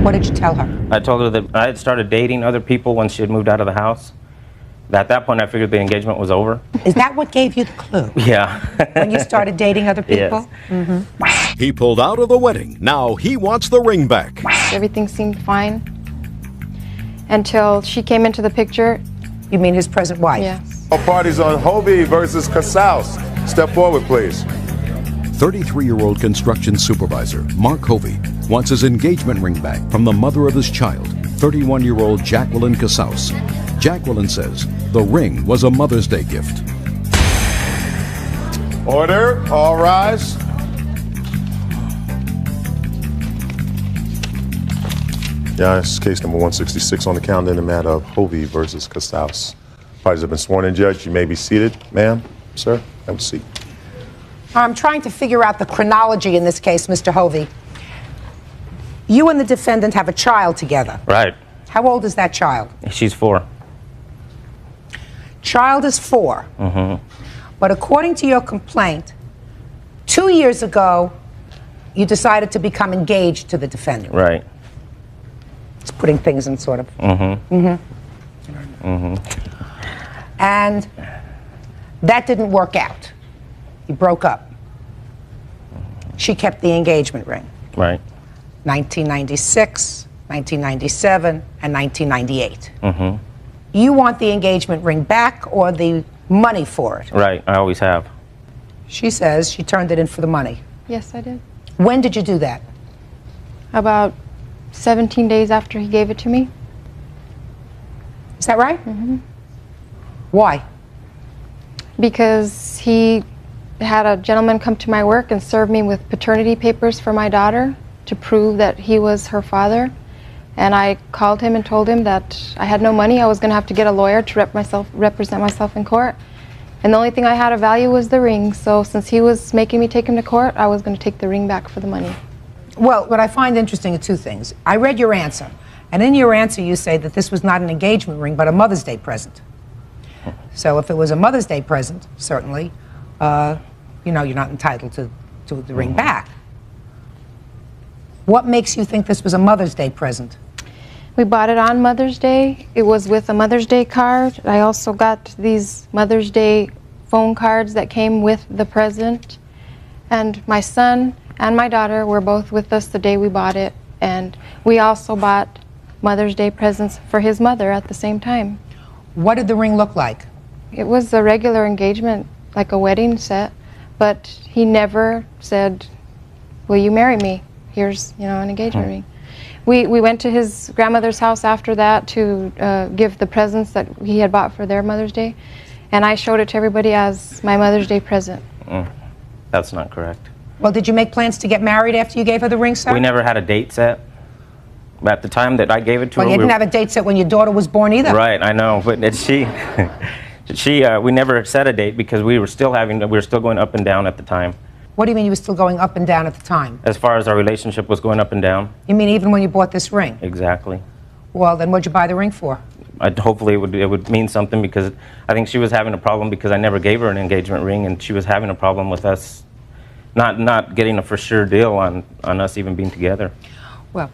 What did you tell her? I told her that I had started dating other people once she had moved out of the house. At that point, I figured the engagement was over. Is that what gave you the clue? Yeah. When you started dating other people? Yes. He pulled out of the wedding. Now he wants the ring back. Everything seemed fine until she came into the picture. You mean his present wife? Yes. All parties on Hovey versus Casals. Step forward, please. 33-year-old construction supervisor Mark Hovey wants his engagement ring back from the mother of his child, 31-year-old Jacqueline Casaus. Jacqueline says the ring was a Mother's Day gift. Order. All rise. Yeah, this is case number 166 on the calendar in the matter of Hovey versus Casaus. Parties have been sworn in, Judge. You may be seated. Ma'am, sir, have a seat. I'm trying to figure out the chronology in this case, Mr. Hovey. You and the defendant have a child together. Right. How old is that child? She's 4. Child is 4. But according to your complaint, 2 years ago, you decided to become engaged to the defendant. Right. It's putting things in sort of. And that didn't work out. You broke up. She kept the engagement ring. Right. 1996, 1997, and 1998. You want the engagement ring back or the money for it? Right. I always have. She says she turned it in for the money. Yes, I did. When did you do that? About 17 days after he gave it to me. Is that right? Why? Because he had a gentleman come to my work and serve me with paternity papers for my daughter to prove that he was her father. And I called him and told him that I had no money. I was going to have to get a lawyer to represent myself in court. And the only thing I had of value was the ring. So since he was making me take him to court, I was going to take the ring back for the money. Well, what I find interesting are 2 things. I read your answer, and in your answer you say that this was not an engagement ring, but a Mother's Day present. So if it was a Mother's Day present, certainly, you know, you're not entitled to the ring back. What makes you think this was a Mother's Day present? We bought it on Mother's Day. It was with a Mother's Day card. I also got these Mother's Day phone cards that came with the present. And my son and my daughter were both with us the day we bought it. And we also bought Mother's Day presents for his mother at the same time. What did the ring look like? It was a regular engagement, like a wedding set. But he never said, "Will you marry me? Here's, you know, an engagement ring." We went to his grandmother's house after that to give the presents that he had bought for their Mother's Day, and I showed it to everybody as my Mother's Day present. That's not correct. Well, did you make plans to get married after you gave her the ring, sir? We never had a date set. At the time that I gave it to her, Well, you didn't have a date set when your daughter was born either. Right, I know, but we never set a date because we were still going up and down at the time. What do you mean you were still going up and down at the time? As far as our relationship was going up and down. You mean even when you bought this ring? Exactly. Well, then what'd you buy the ring for? Hopefully it would mean something, because I think she was having a problem because I never gave her an engagement ring, and she was having a problem with us not getting a for sure deal on us even being together. Well,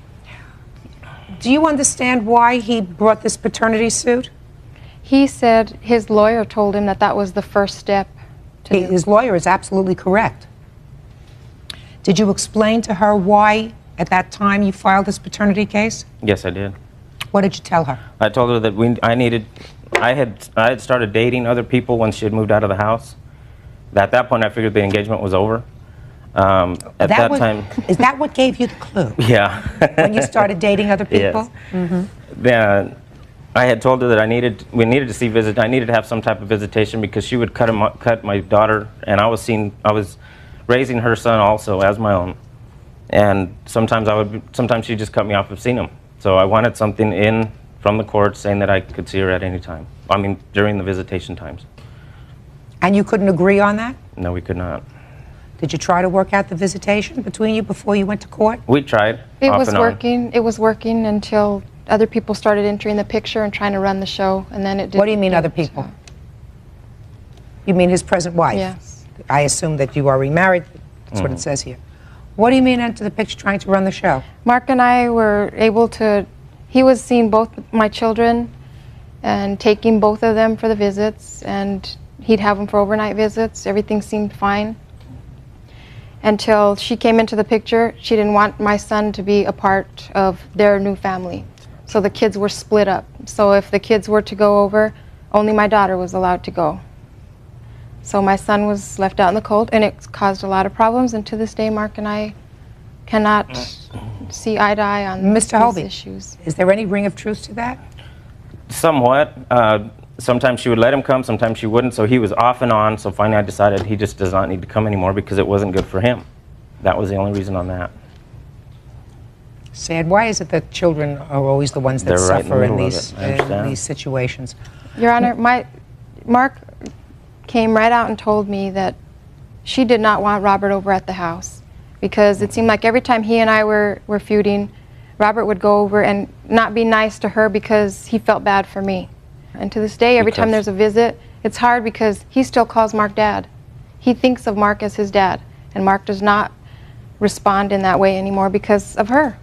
do you understand why he brought this paternity suit? He said his lawyer told him that that was the first step. His lawyer is absolutely correct. Did you explain to her why, at that time, you filed this paternity case? Yes, I did. What did you tell her? I told her that I had started dating other people once she had moved out of the house. At that point, I figured the engagement was over. At that time, is that what gave you the clue? Yeah. When you started dating other people? Yes. Then I had told her that I needed to have some type of visitation, because she would cut my daughter, and I was raising her son also as my own. And sometimes she'd just cut me off of seeing him. So I wanted something in from the court saying that I could see her at any time. I mean, during the visitation times. And you couldn't agree on that? No, we could not. Did you try to work out the visitation between you before you went to court? We tried. It was working. It was working until other people started entering the picture and trying to run the show, and then it didn't. What do you mean other people? You mean his present wife? Yes. I assume that you are remarried. That's what it says here. What do you mean enter the picture trying to run the show? Mark and I were able to, he was seeing both my children and taking both of them for the visits, and he'd have them for overnight visits. Everything seemed fine until she came into the picture. She didn't want my son to be a part of their new family. So the kids were split up. So if the kids were to go over, only my daughter was allowed to go. So my son was left out in the cold, and it caused a lot of problems. And to this day, Mark and I cannot see eye to eye on Mr. these Hovey, issues. is there any ring of truth to that? Somewhat. Sometimes she would let him come, sometimes she wouldn't, so he was off and on. So finally I decided he just does not need to come anymore because it wasn't good for him. That was the only reason on that. Sad. Why is it that children are always the ones that They're right in the suffer in middle of these, it. I understand. these situations? Your Honor, Mark came right out and told me that she did not want Robert over at the house because it seemed like every time he and I were feuding, Robert would go over and not be nice to her because he felt bad for me. And to this day, every time there's a visit, it's hard because he still calls Mark Dad. He thinks of Mark as his dad, and Mark does not respond in that way anymore because of her.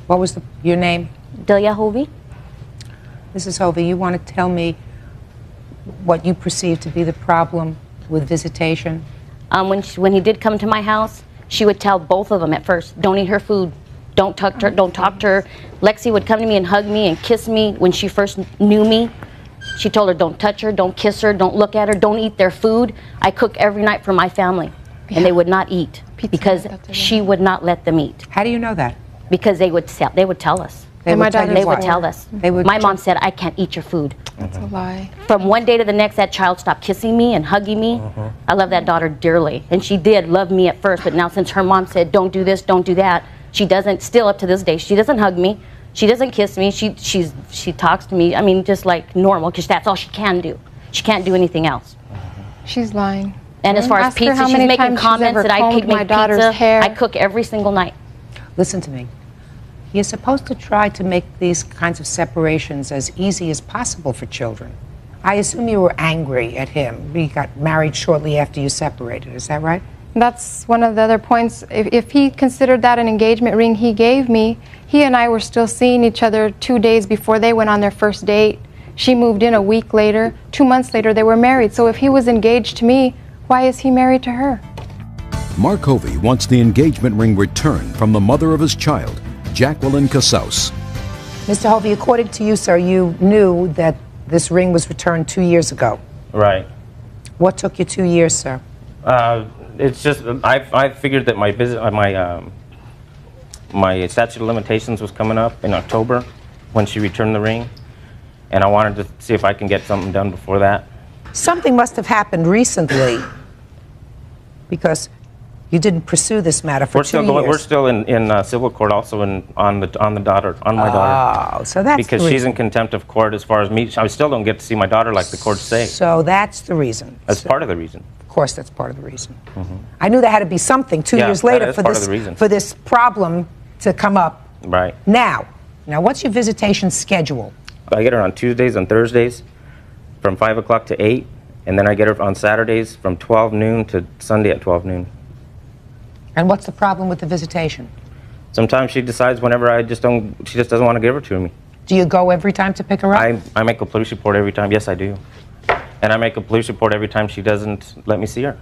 What was your name? Delia Hovey. Mrs. Hovey, you want to tell me what you perceive to be the problem with visitation? When he did come to my house, she would tell both of them at first, don't eat her food, don't talk to her, don't talk to her. Lexi would come to me and hug me and kiss me when she first knew me. She told her, don't touch her, don't kiss her, don't look at her, don't eat their food. I cook every night for my family, and they would not eat because she would not let them eat. How do you know that? Because they would tell us. They would tell you They what? would tell us. They would My mom said, I can't eat your food. That's a lie. From one day to the next, that child stopped kissing me and hugging me. I love that daughter dearly. And she did love me at first, but now since her mom said, don't do this, don't do that, she doesn't, still up to this day, she doesn't hug me. She doesn't kiss me. She talks to me, I mean, just like normal, because that's all she can do. She can't do anything else. She's lying. And as far as Ask her pizza, how she's many making times she's comments ever that I combed could make my daughter's pizza. hair. I cook every single night. Listen to me. You're supposed to try to make these kinds of separations as easy as possible for children. I assume you were angry at him. We got married shortly after you separated. Is that right? That's one of the other points. If he considered that an engagement ring he gave me, he and I were still seeing each other 2 days before they went on their first date. She moved in a week later. 2 months later, they were married. So if he was engaged to me, why is he married to her? Mark Hovey wants the engagement ring returned from the mother of his child, Jacqueline Casaus. Mr. Hovey, according to you, sir, you knew that this ring was returned 2 years ago. Right. What took you 2 years, sir? It's just I figured that my visit, my statute of limitations was coming up in October when she returned the ring, and I wanted to see if I can get something done before that. Something must have happened recently because you didn't pursue this matter for 2 years. We're still in civil court also on my daughter. Oh, so that's because the she's reason. in contempt of court as far as me. I still don't get to see my daughter like the courts say. So that's the reason. That's So, part of the reason. Of course, that's part of the reason. I knew there had to be something 2 Yeah, years that later is part of the reason. for this problem to come up. Right. Now, what's your visitation schedule? I get her on Tuesdays and Thursdays from 5 o'clock to 8, and then I get her on Saturdays from 12 noon to Sunday at 12 noon. And what's the problem with the visitation? Sometimes she decides whenever she just doesn't want to give her to me. Do you go every time to pick her up? I make a police report every time. Yes, I do. And I make a police report every time she doesn't let me see her.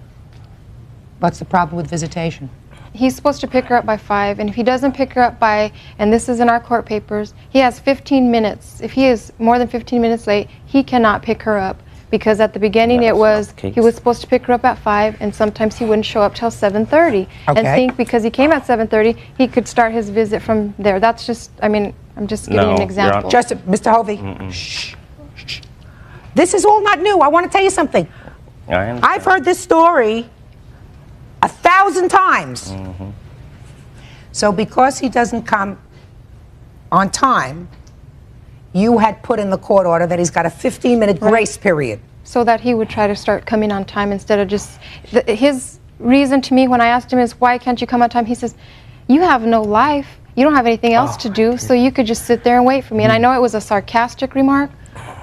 What's the problem with visitation? He's supposed to pick her up by 5, and if he doesn't pick her up by, and this is in our court papers, he has 15 minutes. If he is more than 15 minutes late, he cannot pick her up. Because at the beginning That's it was, not the case. he was supposed to pick her up at 5, and sometimes he wouldn't show up till 7:30. And Okay. think because he came at 7:30, he could start his visit from there. That's just, I mean, I'm just giving No, an Your example. Honor. Just, Mr. Hovey, shh. This is all not new. I want to tell you something. I understand. I've heard this story 1,000 times. So because he doesn't come on time, you had put in the court order that he's got a 15-minute grace period. So that he would try to start coming on time instead of just, his reason to me when I asked him is, why can't you come on time? He says, you have no life. You don't have anything else to do, so you could just sit there and wait for me. And I know it was a sarcastic remark,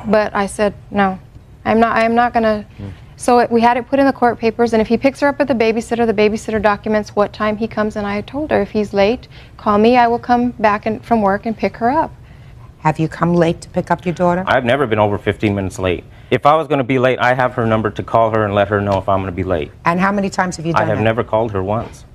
but I said, no, I am not going to So we had it put in the court papers, and if he picks her up at the babysitter documents what time he comes, and I told her, if he's late, call me, I will come back from work and pick her up. Have you come late to pick up your daughter? I've never been over 15 minutes late. If I was going to be late, I have her number to call her and let her know if I'm going to be late. And how many times have you done I have that? never called her once.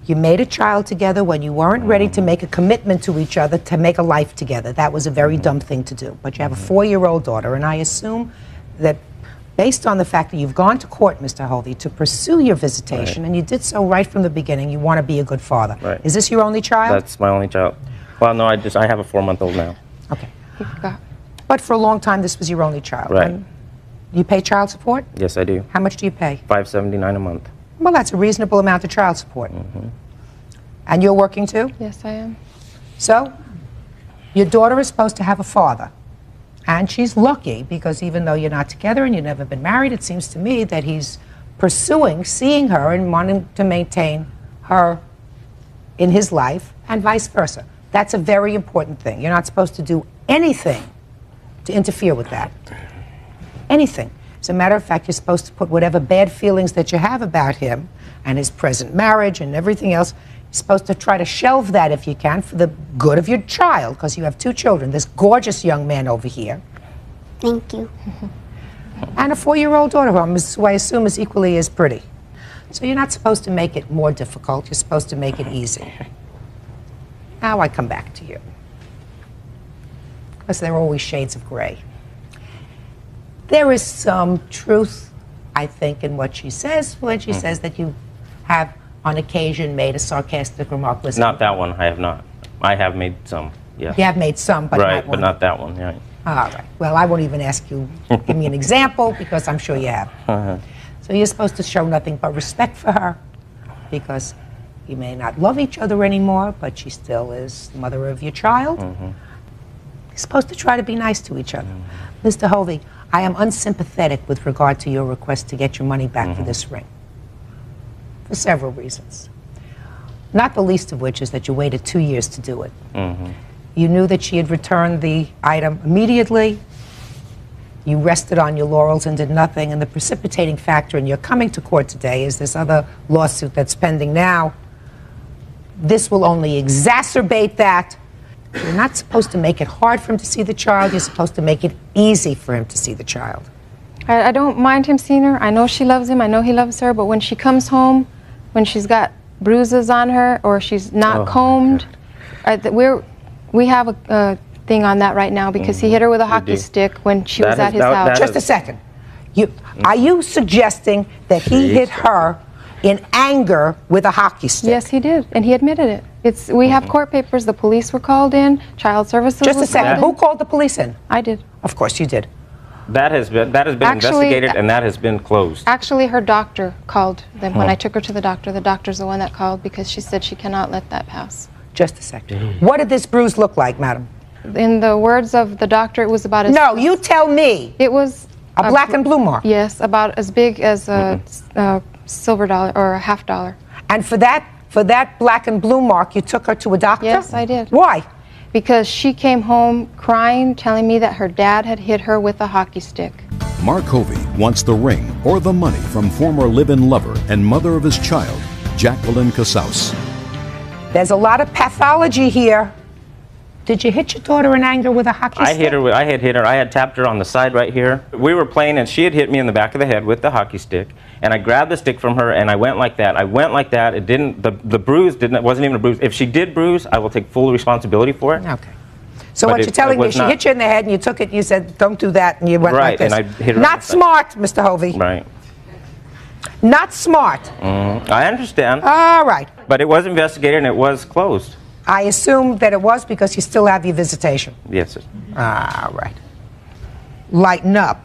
You made a child together when you weren't ready to make a commitment to each other to make a life together. That was a very dumb thing to do. But you have a 4-year-old daughter, and I assume that based on the fact that you've gone to court, Mr. Hovey, to pursue your visitation, and you did so right from the beginning, you want to be a good father. Right. Is this your only child? That's my only child. Well, no, I have a 4-month-old now. Okay. He forgot. But for a long time, this was your only child. Right. And you pay child support? Yes, I do. How much do you pay? $579 a month. Well, that's a reasonable amount of child support. And you're working too? Yes, I am. So, your daughter is supposed to have a father. And she's lucky because even though you're not together and you've never been married, it seems to me that he's pursuing, seeing her and wanting to maintain her in his life and vice versa. That's a very important thing. You're not supposed to do anything to interfere with that. Anything. As a matter of fact, you're supposed to put whatever bad feelings that you have about him and his present marriage and everything else, you're supposed to try to shelve that if you can for the good of your child, because you have 2 children. This gorgeous young man over here. Thank you. And a 4-year-old daughter who I assume is equally as pretty. So you're not supposed to make it more difficult. You're supposed to make it easy. Now I come back to you. Because there are always shades of gray. There is some truth, I think, in what she says when she says that you have on occasion made a sarcastic remark. Listen, Not that one, I have not. I have made some, yes. you have made some, but Right, not but one. not that one, right. All right. Well, I won't even ask you, give me an example, because I'm sure you have. So you're supposed to show nothing but respect for her, because you may not love each other anymore, but she still is the mother of your child. You're supposed to try to be nice to each other. Mr. Hovey, I am unsympathetic with regard to your request to get your money back for this ring, for several reasons. Not the least of which is that you waited 2 years to do it. You knew that she had returned the item immediately. You rested on your laurels and did nothing. And the precipitating factor in your coming to court today is this other lawsuit that's pending now. This will only exacerbate that. You're not supposed to make it hard for him to see the child. You're supposed to make it easy for him to see the child. I don't mind him seeing her. I know she loves him. I know he loves her. But when she comes home, when she's got bruises on her or she's not combed, we have a thing on that right now because he hit her with a hockey stick when she was at his house. Just a second. Are you suggesting that he hit her in anger with a hockey stick? Yes, he did, and he admitted it. We have court papers. The police were called in. Child services. Just a was second. called Who called the police in? I did. Of course you did. That has been investigated and that has been closed. Actually, her doctor called them. When I took her to the doctor's the one that called because she said she cannot let that pass. Just a second. What did this bruise look like, madam? In the words of the doctor, it was about as... No, you tell me. It was... A black and blue mark? Yes, about as big as a silver dollar or a $50. And for that black and blue mark, you took her to a doctor? Yes, I did. Why? Because she came home crying, telling me that her dad had hit her with a hockey stick. Mark Hovey wants the ring or the money from former live-in lover and mother of his child, Jacqueline Casaus. There's a lot of pathology here. Did you hit your daughter in anger with a hockey stick? I had hit her. I had tapped her on the side right here. We were playing and she had hit me in the back of the head with the hockey stick. And I grabbed the stick from her and I went like that. It didn't, the bruise wasn't even a bruise. If she did bruise, I will take full responsibility for it. Okay. So But what you're telling me, she not. hit you in the head and you took it and you said, don't do that, and you went like Right, this. and I hit her Not on the side. smart, Mr. Hovey. Right. Not smart. I understand. All right. But it was investigated and it was closed. I assume that it was because you still have your visitation. Yes, sir. All right. Lighten up.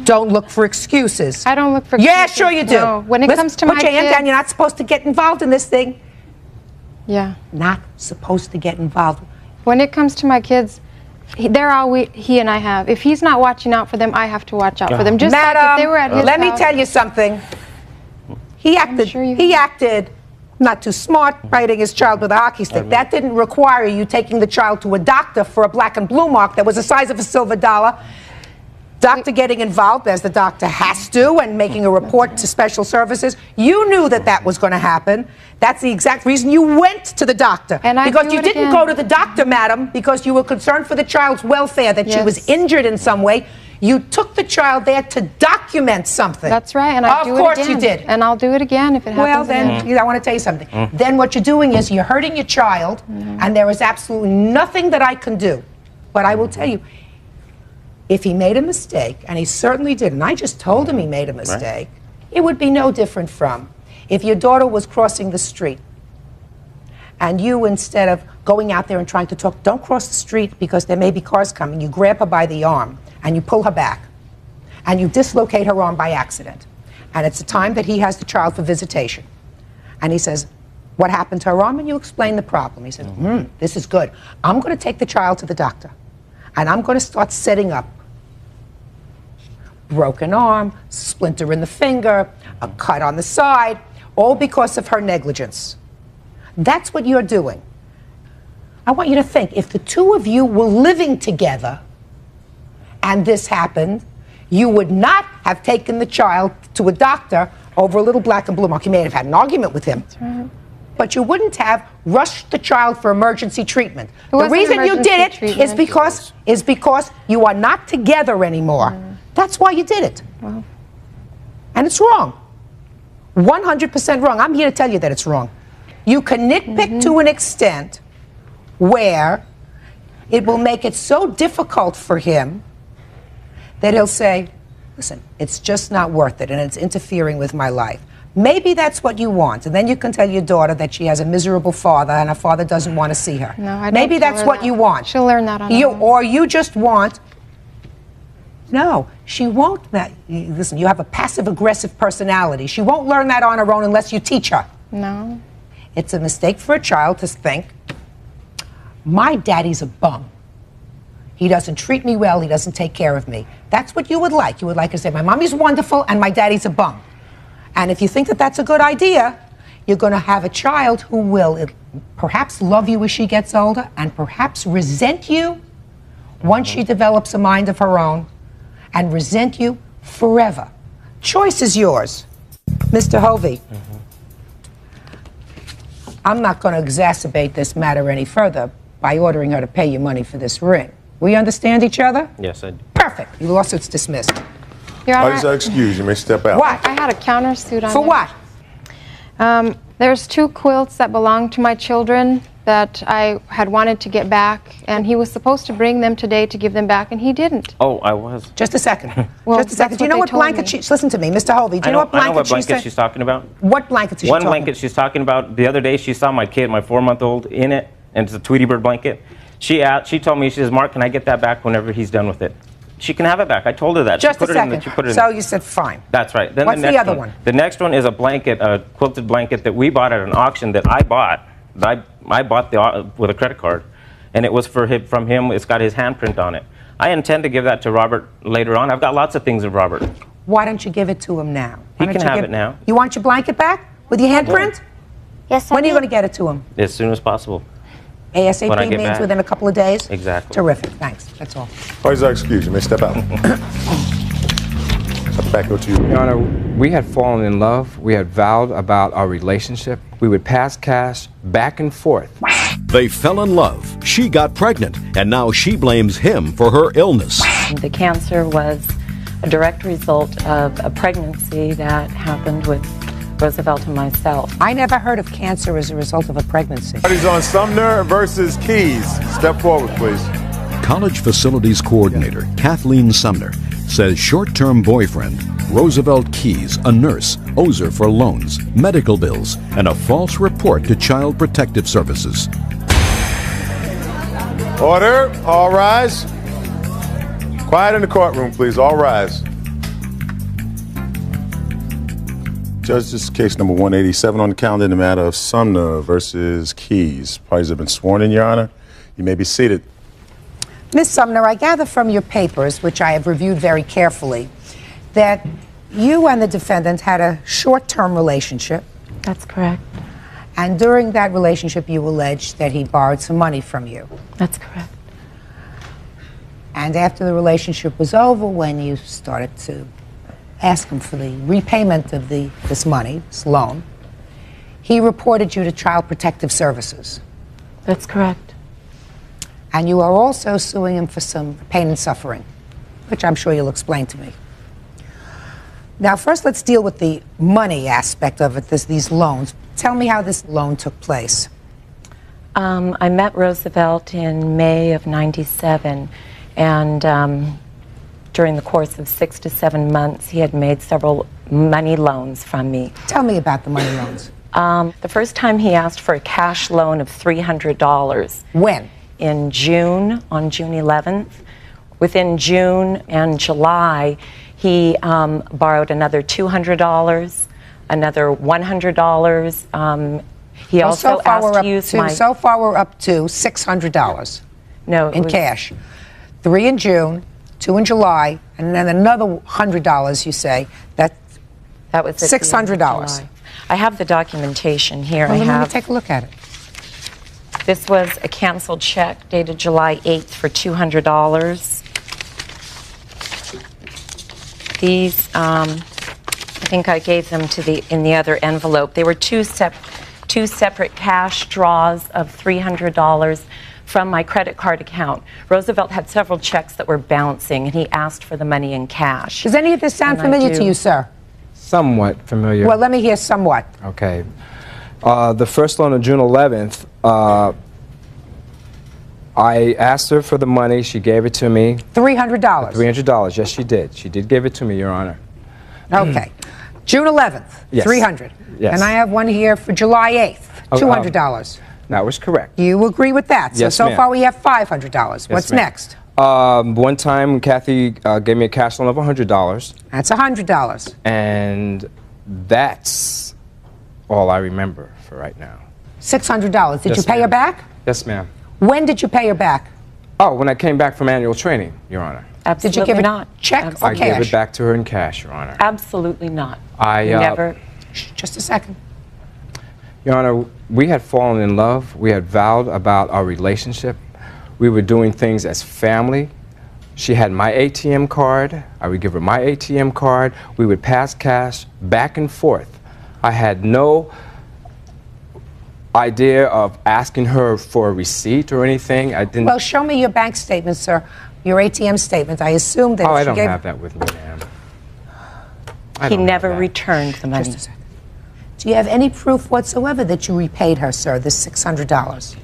Don't look for excuses. I don't look for Yeah, excuses. sure you do. No. When it comes to my put your hand kids- down. You're not supposed to get involved in this thing. Yeah. Not supposed to get involved. When it comes to my kids, they're all he and I have. If he's not watching out for them, I have to watch out for them. Just Madam, like if they were at his let me house. tell you something. He acted. sure you He have. acted not too smart, biting his child with a hockey stick. That didn't require you taking the child to a doctor for a black and blue mark that was the size of a silver dollar. Doctor getting involved, as the doctor has to, and making a report to special services. You knew that that was going to happen. That's the exact reason you went to the doctor. And I because do you it didn't again. go to the doctor, madam, because you were concerned for the child's welfare, that she was Yes. injured in some way. You took the child there to document something. That's right, and I do it again. Of course you did. And I'll do it again if it happens Well, then, again. I want to tell you something. Then what you're doing is you're hurting your child, and there is absolutely nothing that I can do. But I will tell you, if he made a mistake, and he certainly did, and I just told him he made a mistake, it would be no different from if your daughter was crossing the street, and you, instead of going out there and trying to talk, don't cross the street because there may be cars coming, you grab her by the arm, and you pull her back, and you dislocate her arm by accident. And it's the time that he has the child for visitation. And he says, what happened to her arm? And you explain the problem. He says, this is good. I'm going to take the child to the doctor, and I'm going to start setting up broken arm, splinter in the finger, a cut on the side, all because of her negligence. That's what you're doing. I want you to think, if the two of you were living together and this happened, you would not have taken the child to a doctor over a little black and blue mark. You may have had an argument with him. That's right. But you wouldn't have rushed the child for emergency treatment. It The wasn't reason you emergency did it treatment. is because you are not together anymore. That's why you did it. Well. And it's wrong. 100% wrong. I'm here to tell you that it's wrong. You can nitpick to an extent where it will make it so difficult for him that he'll say, listen, it's just not worth it, and it's interfering with my life. Maybe that's what you want, and then you can tell your daughter that she has a miserable father and her father doesn't want to see her. No, I don't Maybe tell that's her what that. you want. She'll learn that on her own. Or you just want, no, she won't. Listen, you have a passive-aggressive personality. She won't learn that on her own unless you teach her. No. It's a mistake for a child to think, my daddy's a bum. He doesn't treat me well, he doesn't take care of me. That's what you would like. You would like to say, my mommy's wonderful and my daddy's a bum. And if you think that that's a good idea, you're going to have a child who will perhaps love you as she gets older and perhaps resent you once she develops a mind of her own, and resent you forever. Choice is yours. Mr. Hovey, I'm not going to exacerbate this matter any further by ordering her to pay you money for this ring. We understand each other? Yes, I do. Perfect. Your lawsuit's dismissed. Your I Honor, just excuse you may step out. What? I had a countersuit on For them. what? There's 2 quilts that belong to my children that I had wanted to get back, and he was supposed to bring them today to give them back, and he didn't. Oh, I was. Just a second. Well, Just a second. that's Do you what know they what told blanket me. she... Listen to me, Mr. Hovey. Do you know what I know blanket what she blanket said? she's talking about. What blanket is she One talking blanket she's talking about. The other day, she saw my kid, my 4-month-old, in it, and it's a Tweety Bird blanket. She told me, she says, Mark, can I get that back whenever he's done with it? She can have it back. I told her that. Just she a put second. It in she put it So in. you said fine. That's right. Then What's the the next other one? The next one is a blanket, a quilted blanket that we bought at an auction that I bought. I bought with a credit card, and it was from him. It's got his handprint on it. I intend to give that to Robert later on. I've got lots of things of Robert. Why don't you give it to him now? He Why can don't you have give- it now. You want your blanket back with your handprint? Yes, I When are you do. going to get it to him? As soon as possible. ASAP When I get means back. within a couple of days? Exactly. Terrific. Thanks. That's all. I just excuse you may step out. Back over to you. Your Honor, we had fallen in love. We had vowed about our relationship. We would pass cash back and forth. They fell in love. She got pregnant, and now she blames him for her illness. The cancer was a direct result of a pregnancy that happened with Roosevelt and myself. I never heard of cancer as a result of a pregnancy. Parties on Sumner versus Keys. Step forward, please. College Facilities Coordinator Kathleen Sumner says short-term boyfriend Roosevelt Keys, a nurse, owes her for loans, medical bills, and a false report to Child Protective Services. Order. All rise. Quiet in the courtroom, please. All rise. Judge, this is case number 187 on the calendar in the matter of Sumner versus Keys. Parties have been sworn in, Your Honor. You may be seated. Ms. Sumner, I gather from your papers, which I have reviewed very carefully, that you and the defendant had a short-term relationship, That's correct. And during that relationship, you allege that he borrowed some money from you. That's correct. And after the relationship was over, when you started to ask him for the repayment of this money, this loan, he reported you to Child Protective Services. That's correct. And you are also suing him for some pain and suffering, which I'm sure you'll explain to me. Now, first, let's deal with the money aspect of it, these loans. Tell me how this loan took place. I met Roosevelt in May of '97, and during the course of 6 to 7 months, he had made several money loans from me. Tell me about the money loans. The first time he asked for a cash loan of $300. When? In June, on June 11th. Within June and July, he borrowed another $200, another $100. He also asked to use my... So far, we're up to $600 in cash. 3 in June, 2 in July, and then another $100, you say. That was $600. I have the documentation here. Well, let me take a look at it. This was a canceled check dated July 8th for $200. These, I think I gave them in the other envelope. They were two separate cash draws of $300 from my credit card account. Roosevelt had several checks that were bouncing, and he asked for the money in cash. Does any of this sound familiar to you, sir? Somewhat familiar. Well, let me hear somewhat. Okay. The first loan on June 11th, I asked her for the money. She gave it to me. $300? $300, yes, she did. She did give it to me, Your Honor. Okay. June 11th, yes. $300. Yes. And I have one here for July 8th, $200. That was correct. You agree with that? Yes, so ma'am. far we have $500. What's next? One time, Kathy gave me a cash loan of $100. That's $100. And that's all I remember for right now. $600. Did Yes, you pay her ma'am. back? Yes, ma'am. When did you pay her back? Oh, when I came back from annual training, Your Honor. Absolutely Did you give her not. check or I cash? gave it back to her in cash, Your Honor. Absolutely not. I never. Just a second. Your Honor, we had fallen in love. We had vowed about our relationship. We were doing things as family. She had my ATM card. I would give her my ATM card. We would pass cash back and forth. I had no idea of asking her for a receipt or anything. I didn't. Well, show me your bank statement, sir. Your ATM statement. I assume that Oh, I she don't gave... have that with me, ma'am. He never returned the money. Just a second. Do you have any proof whatsoever that you repaid her, sir, this $600?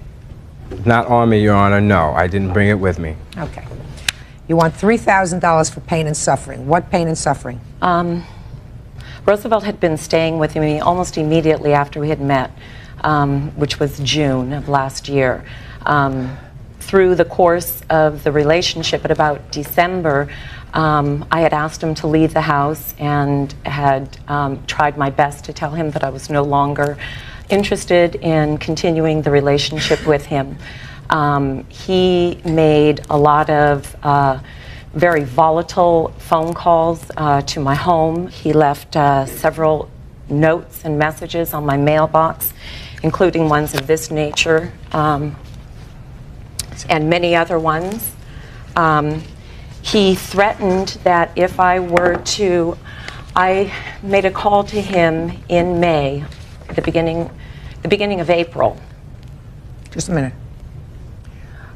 Not on me, Your Honor. No, I didn't bring it with me. Okay. You want $3,000 for pain and suffering. What pain and suffering? Roosevelt had been staying with me almost immediately after we had met, which was June of last year. Through the course of the relationship at about December, I had asked him to leave the house and had tried my best to tell him that I was no longer interested in continuing the relationship with him. He made a lot of very volatile phone calls to my home. He left several notes and messages on my mailbox, including ones of this nature and many other ones. He threatened that if I were to, I made a call to him in May, the beginning of April. Just a minute.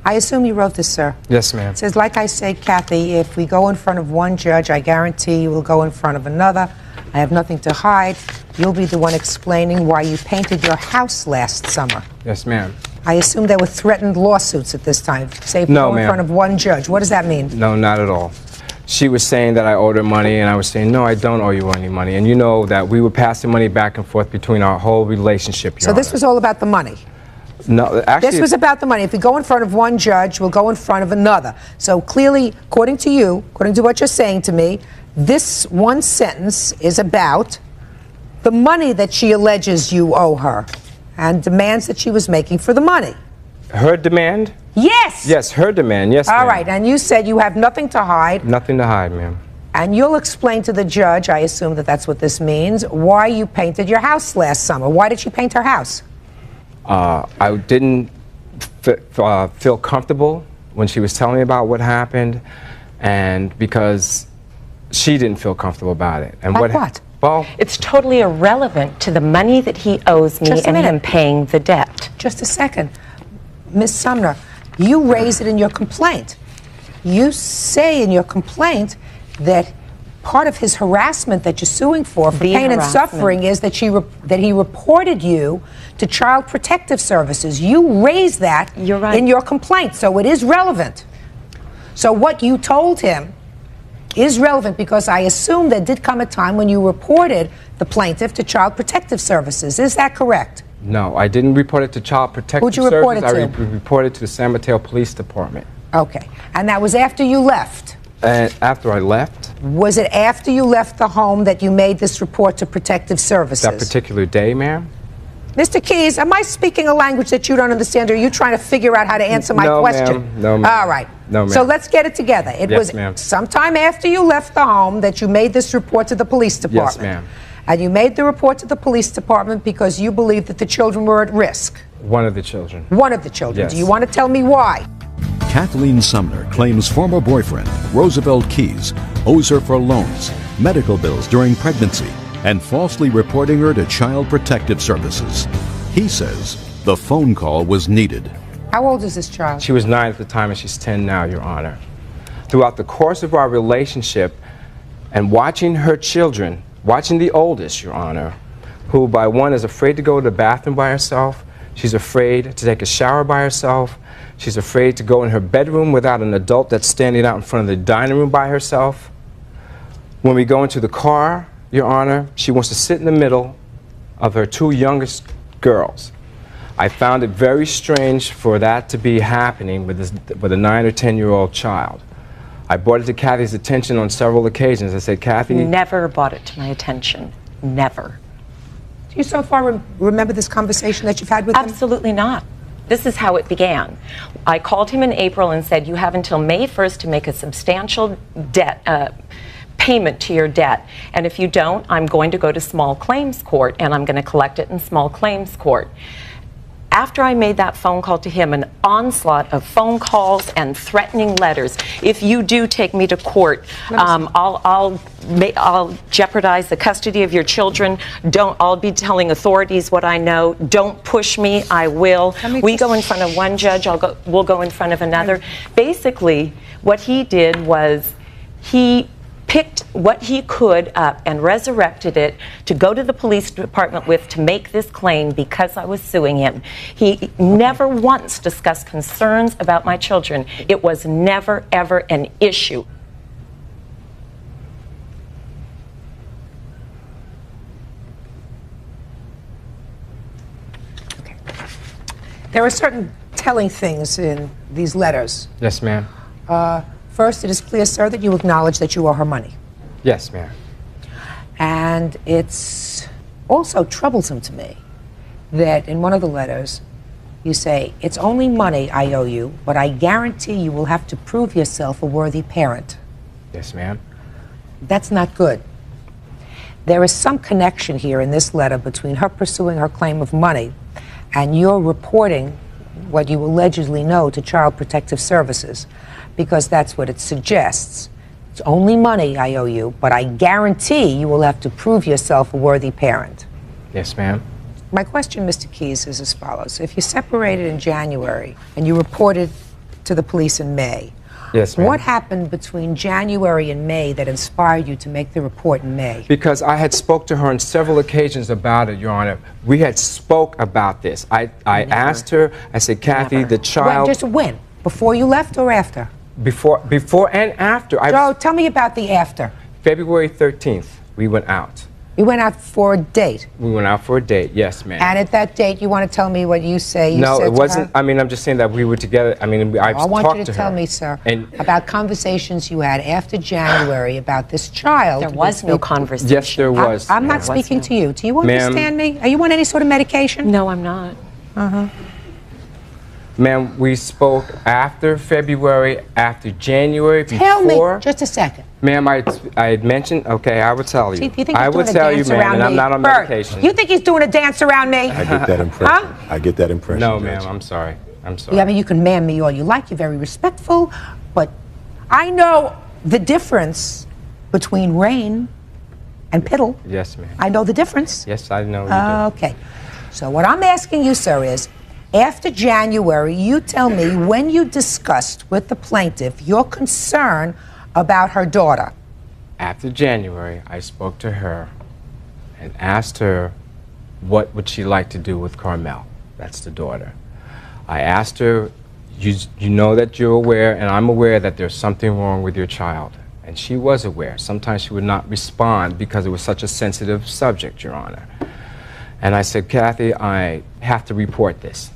I assume you wrote this, sir. Yes, ma'am. It says, like I say, Kathy, if we go in front of one judge, I guarantee you will go in front of another. I have nothing to hide. You'll be the one explaining why you painted your house last summer. Yes, ma'am. I assume there were threatened lawsuits at this time. Say if we No, go in ma'am. front of one judge. What does that mean? No, not at all. She was saying that I owed her money, and I was saying, no, I don't owe you any money. And you know that we were passing money back and forth between our whole relationship, Your So this Honor. was all about the money? No, actually, This was about the money. If we go in front of one judge, we'll go in front of another. So clearly, according to you, according to what you're saying to me, this one sentence is about the money that she alleges you owe her and demands that she was making for the money. her demand? Yes! Yes, her demand, yes, All ma'am. right, and you said you have nothing to hide. Nothing to hide, ma'am. And you'll explain to the judge, I assume that that's what this means, why you painted your house last summer. Why did she paint her house? I didn't feel comfortable when she was telling me about what happened, and because she didn't feel comfortable about it. And what? Well, It's totally irrelevant to the money that he owes me Just a and minute. him paying the debt. Just a second. Ms. Sumner, you raise it in your complaint. You say in your complaint that part of his harassment that you're suing for The pain and harassment. suffering is that that he reported you to Child Protective Services. You raised that You're right. in your complaint, so it is relevant. So what you told him is relevant, because I assume there did come a time when you reported the plaintiff to Child Protective Services. Is that correct? no, I didn't report it to Child Protective Who'd you report Services. it to? I reported to the San Mateo Police Department. Okay. And that was after you left. And after I left, Was it after you left the home that you made this report to Protective Services? that particular day, ma'am? Mr. Keys, am I speaking a language that you don't understand, or are you trying to figure out how to answer my No, question? ma'am. No, ma'am. All right. No, ma'am. So let's get it together. It Yes, was ma'am. sometime after you left the home that you made this report to the police department. Yes, ma'am. And you made the report to the police department because you believed that the children were at risk. One of the children. One of the children. Yes. Do you want to tell me why? Kathleen Sumner claims former boyfriend, Roosevelt Keys, owes her for loans, medical bills during pregnancy, and falsely reporting her to Child Protective Services. He says the phone call was needed. How old is this child? She was 9 at the time, and she's 10 now, Your Honor. Throughout the course of our relationship and watching her children, watching the oldest, Your Honor, who by one is afraid to go to the bathroom by herself, she's afraid to take a shower by herself, she's afraid to go in her bedroom without an adult that's standing out in front of the dining room by herself. When we go into the car, Your Honor, she wants to sit in the middle of her 2 youngest girls. I found it very strange for that to be happening with a 9 or 10-year-old child. I brought it to Kathy's attention on several occasions. I said, Kathy... Never brought it to my attention. Never. Do you so far remember this conversation that you've had with him? Absolutely not. This is how it began. I called him in April and said, you have until May 1st to make a substantial debt payment to your debt. And if you don't, I'm going to go to small claims court, and I'm going to collect it in small claims court. After I made that phone call to him, an onslaught of phone calls and threatening letters. If you do take me to court, I'll jeopardize the custody of your children. I'll be telling authorities what I know. Don't push me. I will. We go in front of one judge. We'll go in front of another. Basically, what he did was he picked what he could up and resurrected it to go to the police department with to make this claim because I was suing him. He never once discussed concerns about my children. It was never, ever an issue. Okay. There are certain telling things in these letters. Yes, ma'am. First, it is clear, sir, that you acknowledge that you owe her money. Yes, ma'am. And it's also troublesome to me that in one of the letters you say, it's only money I owe you, but I guarantee you will have to prove yourself a worthy parent. Yes, ma'am. That's not good. There is some connection here in this letter between her pursuing her claim of money and your reporting what you allegedly know to Child Protective Services, because that's what it suggests. It's only money I owe you, but I guarantee you will have to prove yourself a worthy parent. Yes, ma'am. My question, Mr. Keys, is as follows. If you separated in January and you reported to the police in May, Yes, ma'am. what happened between January and May that inspired you to make the report in May? Because I had spoke to her on several occasions about it, Your Honor. We had spoke about this. I asked her, I said, Kathy, the child... When? Before you left or after? Before and after. Joe, tell me about the after. February 13th, we went out. You went out for a date? We went out for a date, yes, ma'am. And at that date, you want to tell me what you say you no, said it wasn't. to her? I mean, I'm just saying that we were together. I mean, I've I want talked you to her. tell me, sir, And about conversations you had after January about this child. There was no conversation. yes, there was. I'm not ma'am. speaking to you. Do you Ma'am. understand me? Are you on any sort of medication? No, I'm not. Ma'am, we spoke after February, after January, Tell before. me, just a second. Ma'am, I had mentioned, okay, I would tell you. See, you think I he's would doing a tell you, dance ma'am, around and I'm me? not on Bert, medication. you think he's doing a dance around me? I get that impression. Huh? I get that impression. No, Judge. ma'am, I'm sorry. I'm sorry. Yeah, I mean, you can man me all you like. You're very respectful, but I know the difference between rain and piddle. Yes, ma'am. I know the difference. Yes, I know you do. Okay. So what I'm asking you, sir, is after January, you tell me when you discussed with the plaintiff your concern about her daughter. After January, I spoke to her and asked her what would she like to do with Carmel. That's the daughter. I asked her, you know that you're aware, and I'm aware that there's something wrong with your child. And she was aware. Sometimes she would not respond because it was such a sensitive subject, Your Honor. And I said, Kathy, I have to report this.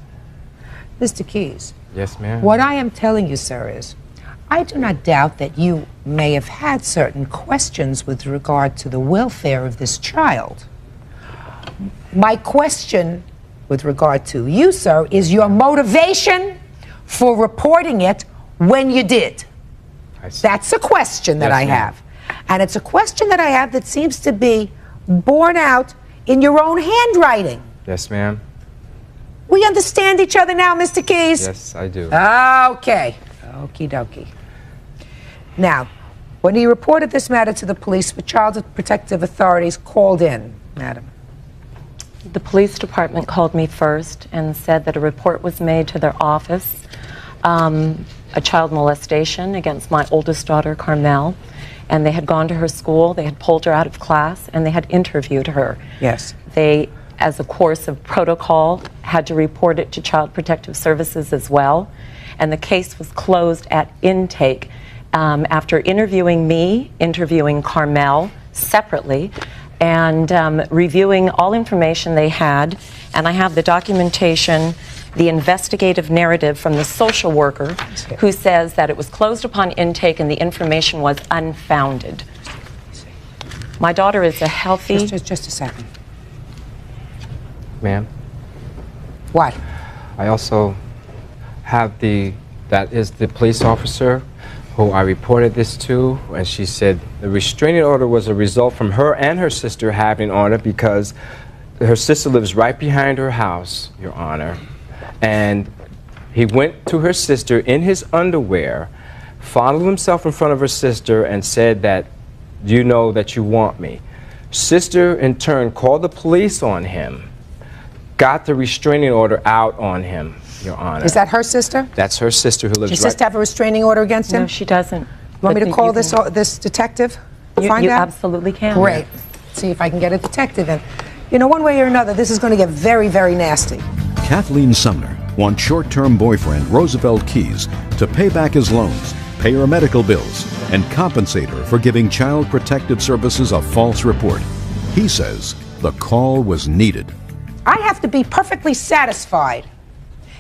Mr. Keys. Yes, ma'am. What I am telling you, sir, is I do not doubt that you may have had certain questions with regard to the welfare of this child. My question with regard to you, sir, is your motivation for reporting it when you did. That's a question that I have. And it's a question that I have that seems to be borne out in your own handwriting. Yes, ma'am. We understand each other now, Mr. Keys? Yes, I do. Okay. Okie dokie. Now, when he reported this matter to the police, the Child Protective Authorities called in, madam. The police department called me first and said that a report was made to their office, a child molestation against my oldest daughter, Carmel, and they had gone to her school, they had pulled her out of class, and they had interviewed her. Yes. They, as a course of protocol, had to report it to Child Protective Services as well, and the case was closed at intake after interviewing me, interviewing Carmel separately, and reviewing all information they had. And I have the documentation, the investigative narrative from the social worker who says that it was closed upon intake and the information was unfounded. My daughter is a healthy... Just a second. Ma'am? What? I also have that is the police officer who I reported this to, and she said the restraining order was a result from her and her sister having on it because her sister lives right behind her house, Your Honor. And he went to her sister in his underwear, fondled himself in front of her sister, and said that, you know that you want me. Sister, in turn, called the police on him, got the restraining order out on him, Your Honor. Is that her sister? That's her sister who lives Does your sister have a restraining order against him? No, she doesn't. You want me to call this detective? Find You out? absolutely can. Great. See if I can get a detective in. You know, one way or another, this is going to get very, very nasty. Kathleen Sumner wants short-term boyfriend Roosevelt Keys to pay back his loans, pay her medical bills, and compensate her for giving Child Protective Services a false report. He says the call was needed. I have to be perfectly satisfied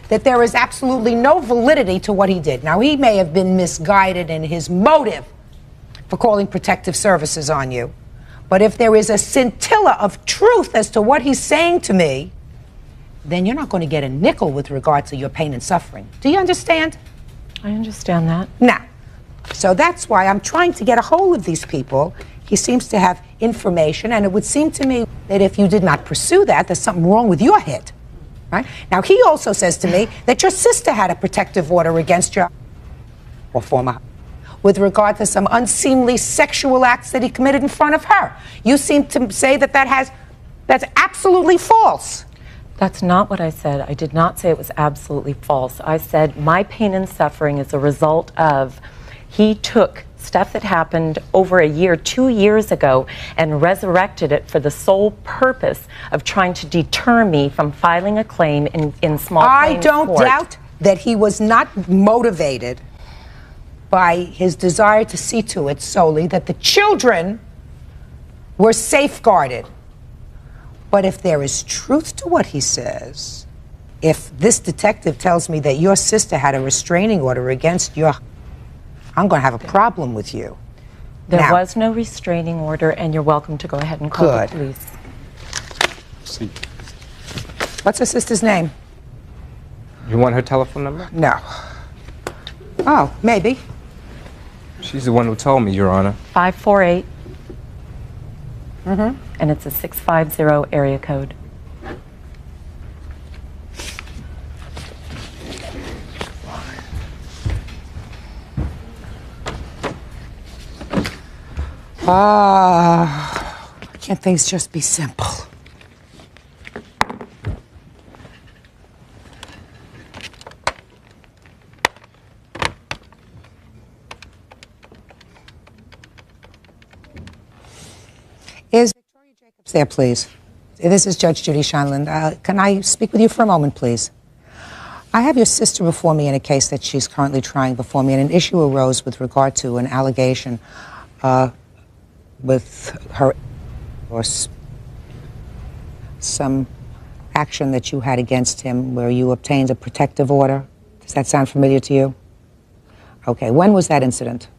that there is absolutely no validity to what he did. Now, he may have been misguided in his motive for calling protective services on you, but if there is a scintilla of truth as to what he's saying to me, then you're not going to get a nickel with regard to your pain and suffering. Do you understand? I understand that. Now, so that's why I'm trying to get a hold of these people. He seems to have information, and it would seem to me that if you did not pursue that, there's something wrong with your head. Right? Now, he also says to me that your sister had a protective order against you, or former, with regard to some unseemly sexual acts that he committed in front of her. You seem to say that that's absolutely false. That's not what I said. I did not say it was absolutely false. I said my pain and suffering is a result of he took stuff that happened over a year, 2 years ago, and resurrected it for the sole purpose of trying to deter me from filing a claim in small claims I don't court. doubt that he was not motivated by his desire to see to it solely that the children were safeguarded. But if there is truth to what he says, if this detective tells me that your sister had a restraining order against your, I'm going to have a problem with you. There was no restraining order, and you're welcome to go ahead and call the police. What's her sister's name? You want her telephone number? No. Oh, maybe. She's the one who told me, Your Honor. 548. And it's a 650 area code. Can't things just be simple? Is Victoria Jacobs there, please? This is Judge Judy Shanlin. Can I speak with you for a moment, please? I have your sister before me in a case that she's currently trying before me, and an issue arose with regard to an allegation with her or some action that you had against him where you obtained a protective order. Does that sound familiar to you? Okay, when was that incident?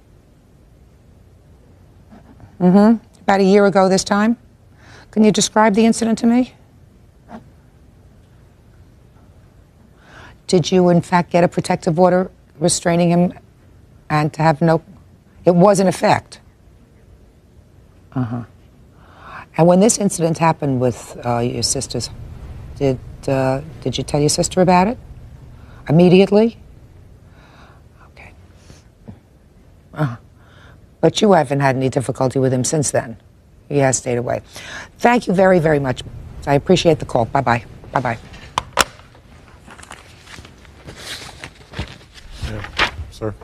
About a year ago this time? Can you describe the incident to me? Did you, in fact, get a protective order restraining him and to have no... It was in effect? And when this incident happened with your sisters, did you tell your sister about it? Immediately? Okay. But you haven't had any difficulty with him since then? He has stayed away. Thank you very, very much. I appreciate the call. Bye-bye. Bye-bye. Yeah, sir.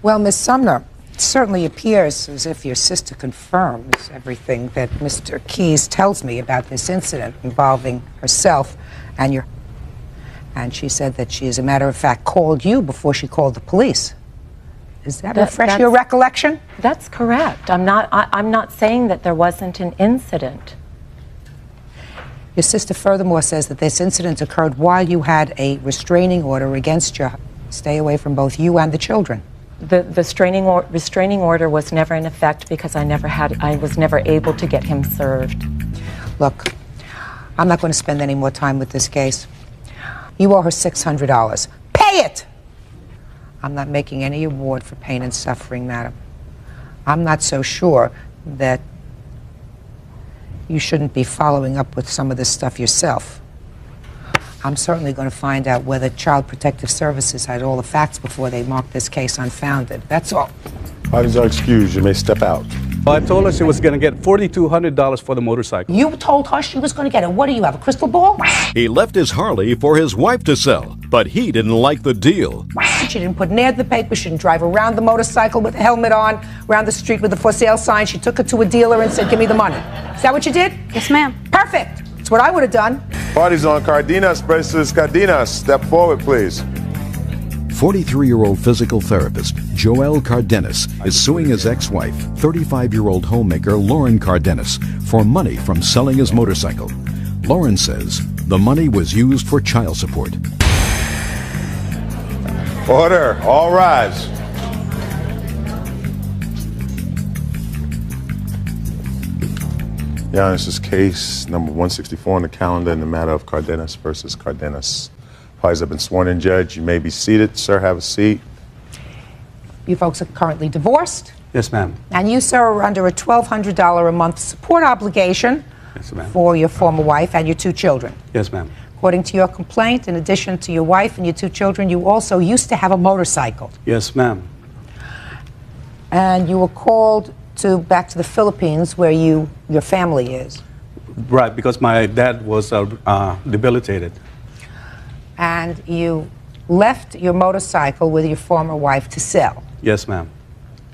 Well, Miss Sumner, it certainly appears as if your sister confirms everything that Mr. Keyes tells me about this incident involving herself and your... And she said that she, as a matter of fact, called you before she called the police. Does that refresh your recollection? That's correct. I'm not saying that there wasn't an incident. Your sister furthermore says that this incident occurred while you had a restraining order against you. Stay away from both you and the children. The restraining order was never in effect because I was never able to get him served. Look, I'm not going to spend any more time with this case. You owe her $600. Pay it! I'm not making any award for pain and suffering, madam. I'm not so sure that you shouldn't be following up with some of this stuff yourself. I'm certainly going to find out whether Child Protective Services had all the facts before they marked this case unfounded. That's all. Parties are excused. You may step out. Well, I told her she was going to get $4,200 for the motorcycle. You told her she was going to get it. What do you have, a crystal ball? He left his Harley for his wife to sell, but he didn't like the deal. She didn't put an ad in the paper. She didn't drive around the motorcycle with a helmet on, around the street with a for sale sign. She took it to a dealer and said, give me the money. Is that what you did? Yes, ma'am. Perfect. That's what I would have done. Parties on Cardenas versus Cardenas. Step forward, please. 43-year-old physical therapist Joel Cardenas is suing his ex-wife, 35-year-old homemaker Lauren Cardenas, for money from selling his motorcycle. Lauren says the money was used for child support. Order. All rise. Yeah, this is case number 164 on the calendar in the matter of Cardenas versus Cardenas. Parties have been sworn in, Judge. You may be seated. Sir, have a seat. You folks are currently divorced. Yes, ma'am. And you, sir, are under a $1,200 a month support obligation Yes, ma'am. for your former wife and your two children. Yes, ma'am. According to your complaint, in addition to your wife and your two children, you also used to have a motorcycle. Yes, ma'am. And you were called back to the Philippines where your family is. Right, because my dad was debilitated. And you left your motorcycle with your former wife to sell. Yes, ma'am.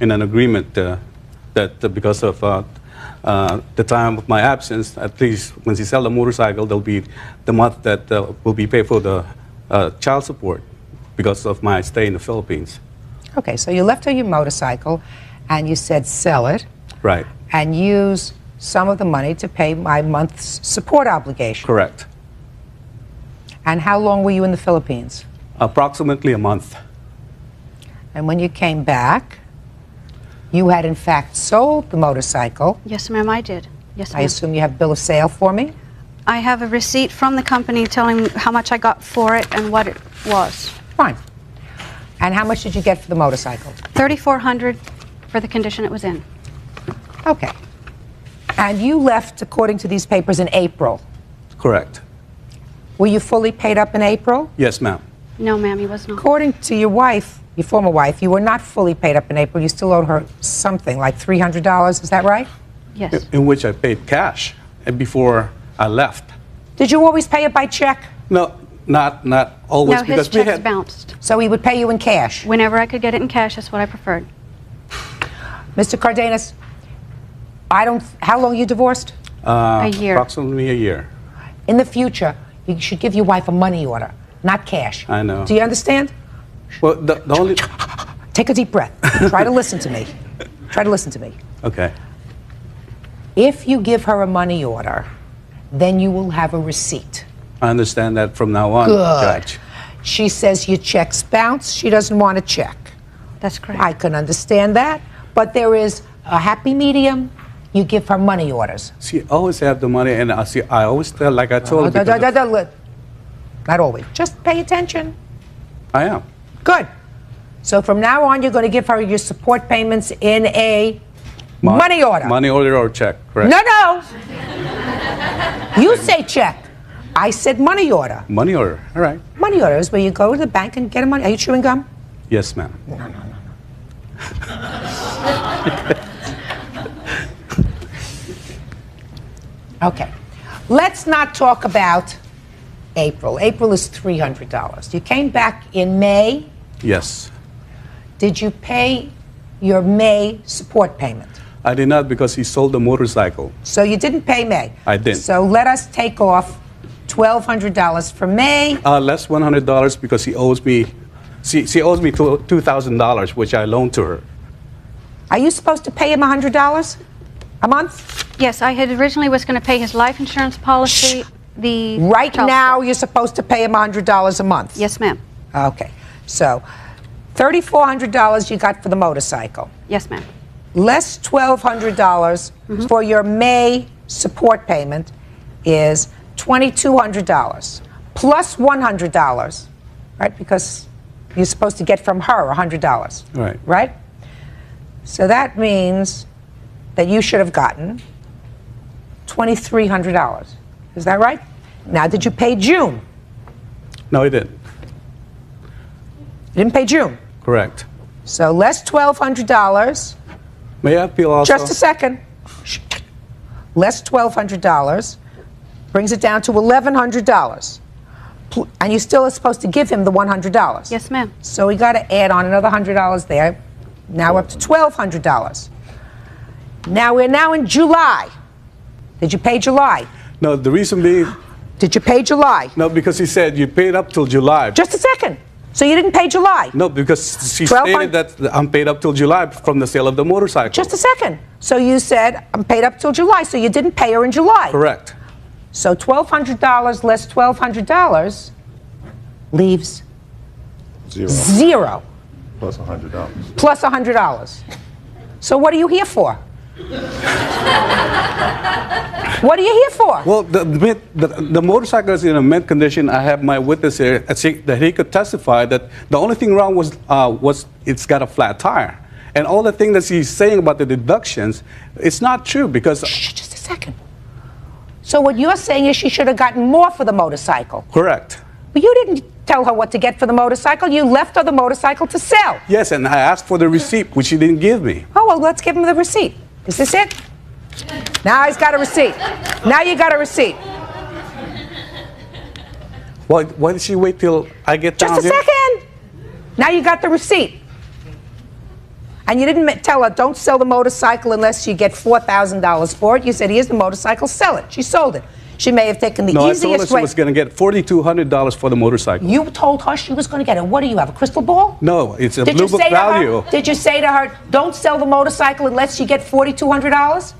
In an agreement that because of the time of my absence, at least when she sells the motorcycle, there'll be the month that will be paid for the child support because of my stay in the Philippines. Okay, so you left her your motorcycle and you said sell it. Right. And use some of the money to pay my month's support obligation. Correct. And how long were you in the Philippines? Approximately a month. And when you came back, you had in fact sold the motorcycle. Yes, ma'am, I did. Yes, ma'am. I assume you have a bill of sale for me? I have a receipt from the company telling how much I got for it and what it was. Fine. And how much did you get for the motorcycle? $3,400 for the condition it was in. Okay. And you left, according to these papers, in April. Correct. Were you fully paid up in April? Yes, ma'am. No, ma'am, he was not. According to your wife, your former wife, you were not fully paid up in April. You still owed her something, like $300. Is that right? Yes. In which I paid cash before I left. Did you always pay it by check? No, not always, No, because his we checks had bounced. So he would pay you in cash? Whenever I could get it in cash, that's what I preferred. Mr. Cardenas, how long you divorced? A year. Approximately a year. In the future, you should give your wife a money order, not cash. I know. Do you understand? Well, the only. Take a deep breath. Try to listen to me. Try to listen to me. Okay. If you give her a money order, then you will have a receipt. I understand that from now on, Good. Judge. She says your checks bounce. She doesn't want a check. That's correct. I can understand that, but there is a happy medium. You give her money orders. She always have the money, and I always tell, like I told her. Not always. Just pay attention. I am. Good. So from now on, you're going to give her your support payments in a money order. Money order or check, correct? No. You say check. I said money order. Money order, all right. Money order is where you go to the bank and get a money. Are you chewing gum? Yes, ma'am. No. Okay. Let's not talk about April. April is $300. You came back in May. Yes. Did you pay your May support payment? I did not, because he sold the motorcycle. So you didn't pay May? I didn't. So let us take off $1,200 for May. Less $100 because he owes me. She owes me $2,000, which I loaned to her. Are you supposed to pay him $100 a month? Yes, I had originally was going to pay his life insurance policy. Right child now, support. you're supposed to pay him $100 a month? Yes, ma'am. Okay. So $3,400 you got for the motorcycle. Yes, ma'am. Less $1,200 for your May support payment is $2,200 plus $100, right? Because you're supposed to get from her $100. Right. Right? So that means that you should have gotten $2,300. Is that right? Now, did you pay June? No, he didn't. You didn't pay June. Correct. So less $1,200. May I appeal also? Just a second. Less $1,200 brings it down to $1,100. And you still are supposed to give him the $100. Yes, ma'am. So we got to add on another $100 there. Now we're up to $1,200. Now we're now in July. Did you pay July? No, the reason being. Did you pay July? No, because he said you paid up till July. Just a second. So you didn't pay July? No, because she stated that I'm paid up till July from the sale of the motorcycle. Just a second. So you said I'm paid up till July, so you didn't pay her in July. Correct. So $1,200 less $1,200 leaves zero. Plus $100. Plus $100. So what are you here for? What are you here for? Well, the motorcycle is in a mint condition. I have my witness here that he could testify that the only thing wrong was it's got a flat tire. And all the things that he's saying about the deductions, it's not true because... Shh, just a second. So what you're saying is she should have gotten more for the motorcycle. Correct. But you didn't tell her what to get for the motorcycle. You left her the motorcycle to sell. Yes, and I asked for the receipt, which she didn't give me. Oh, well, let's give him the receipt. Is this it? Now he's got a receipt. Now you got a receipt. Why did she wait till I get down Just a here? second. Now you got the receipt. And you didn't tell her, don't sell the motorcycle unless you get $4,000 for it. You said, here's the motorcycle, sell it. She sold it. She may have taken the easiest way. No, I told her she was going to get $4,200 for the motorcycle. You told her she was going to get it. What do you have, a crystal ball? No, it's a blue book value. Did you say to her, don't sell the motorcycle unless you get $4,200?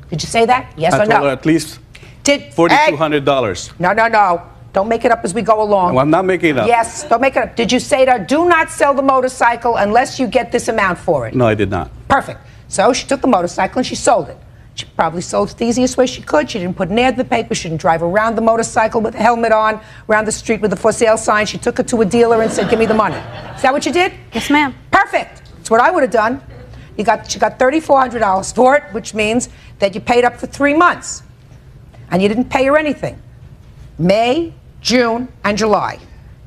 Did you say that? Yes or no? I told her at least $4,200. No. Don't make it up as we go along. No, I'm not making it up. Yes, don't make it up. Did you say to her, do not sell the motorcycle unless you get this amount for it? No, I did not. Perfect. So she took the motorcycle and she sold it. She probably sold it the easiest way she could. She didn't put an ad in the paper. She didn't drive around the motorcycle with a helmet on, around the street with a for sale sign. She took it to a dealer and said, give me the money. Is that what you did? Yes, ma'am. Perfect. That's what I would have done. She got $3,400 for it, which means that you paid up for 3 months. And you didn't pay her anything. May, June, and July.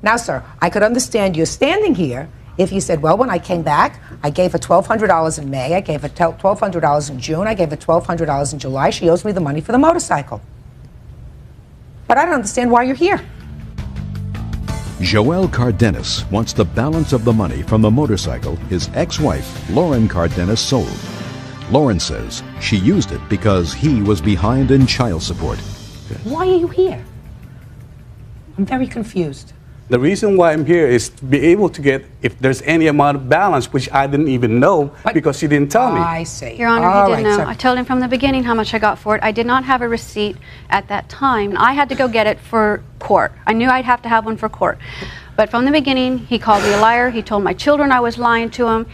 Now, sir, I could understand you standing here if you said, well, when I came back, I gave her $1,200 in May, I gave her $1,200 in June, I gave her $1,200 in July, she owes me the money for the motorcycle. But I don't understand why you're here. Joelle Cardenas wants the balance of the money from the motorcycle his ex-wife, Lauren Cardenas, sold. Lauren says she used it because he was behind in child support. Why are you here? I'm very confused. The reason why I'm here is to be able to get, if there's any amount of balance, which I didn't even know because she didn't tell me. I see. Your Honor, All he didn't right, know. so- I told him from the beginning how much I got for it. I did not have a receipt at that time. I had to go get it for court. I knew I'd have to have one for court. But from the beginning, he called me a liar. He told my children I was lying to him.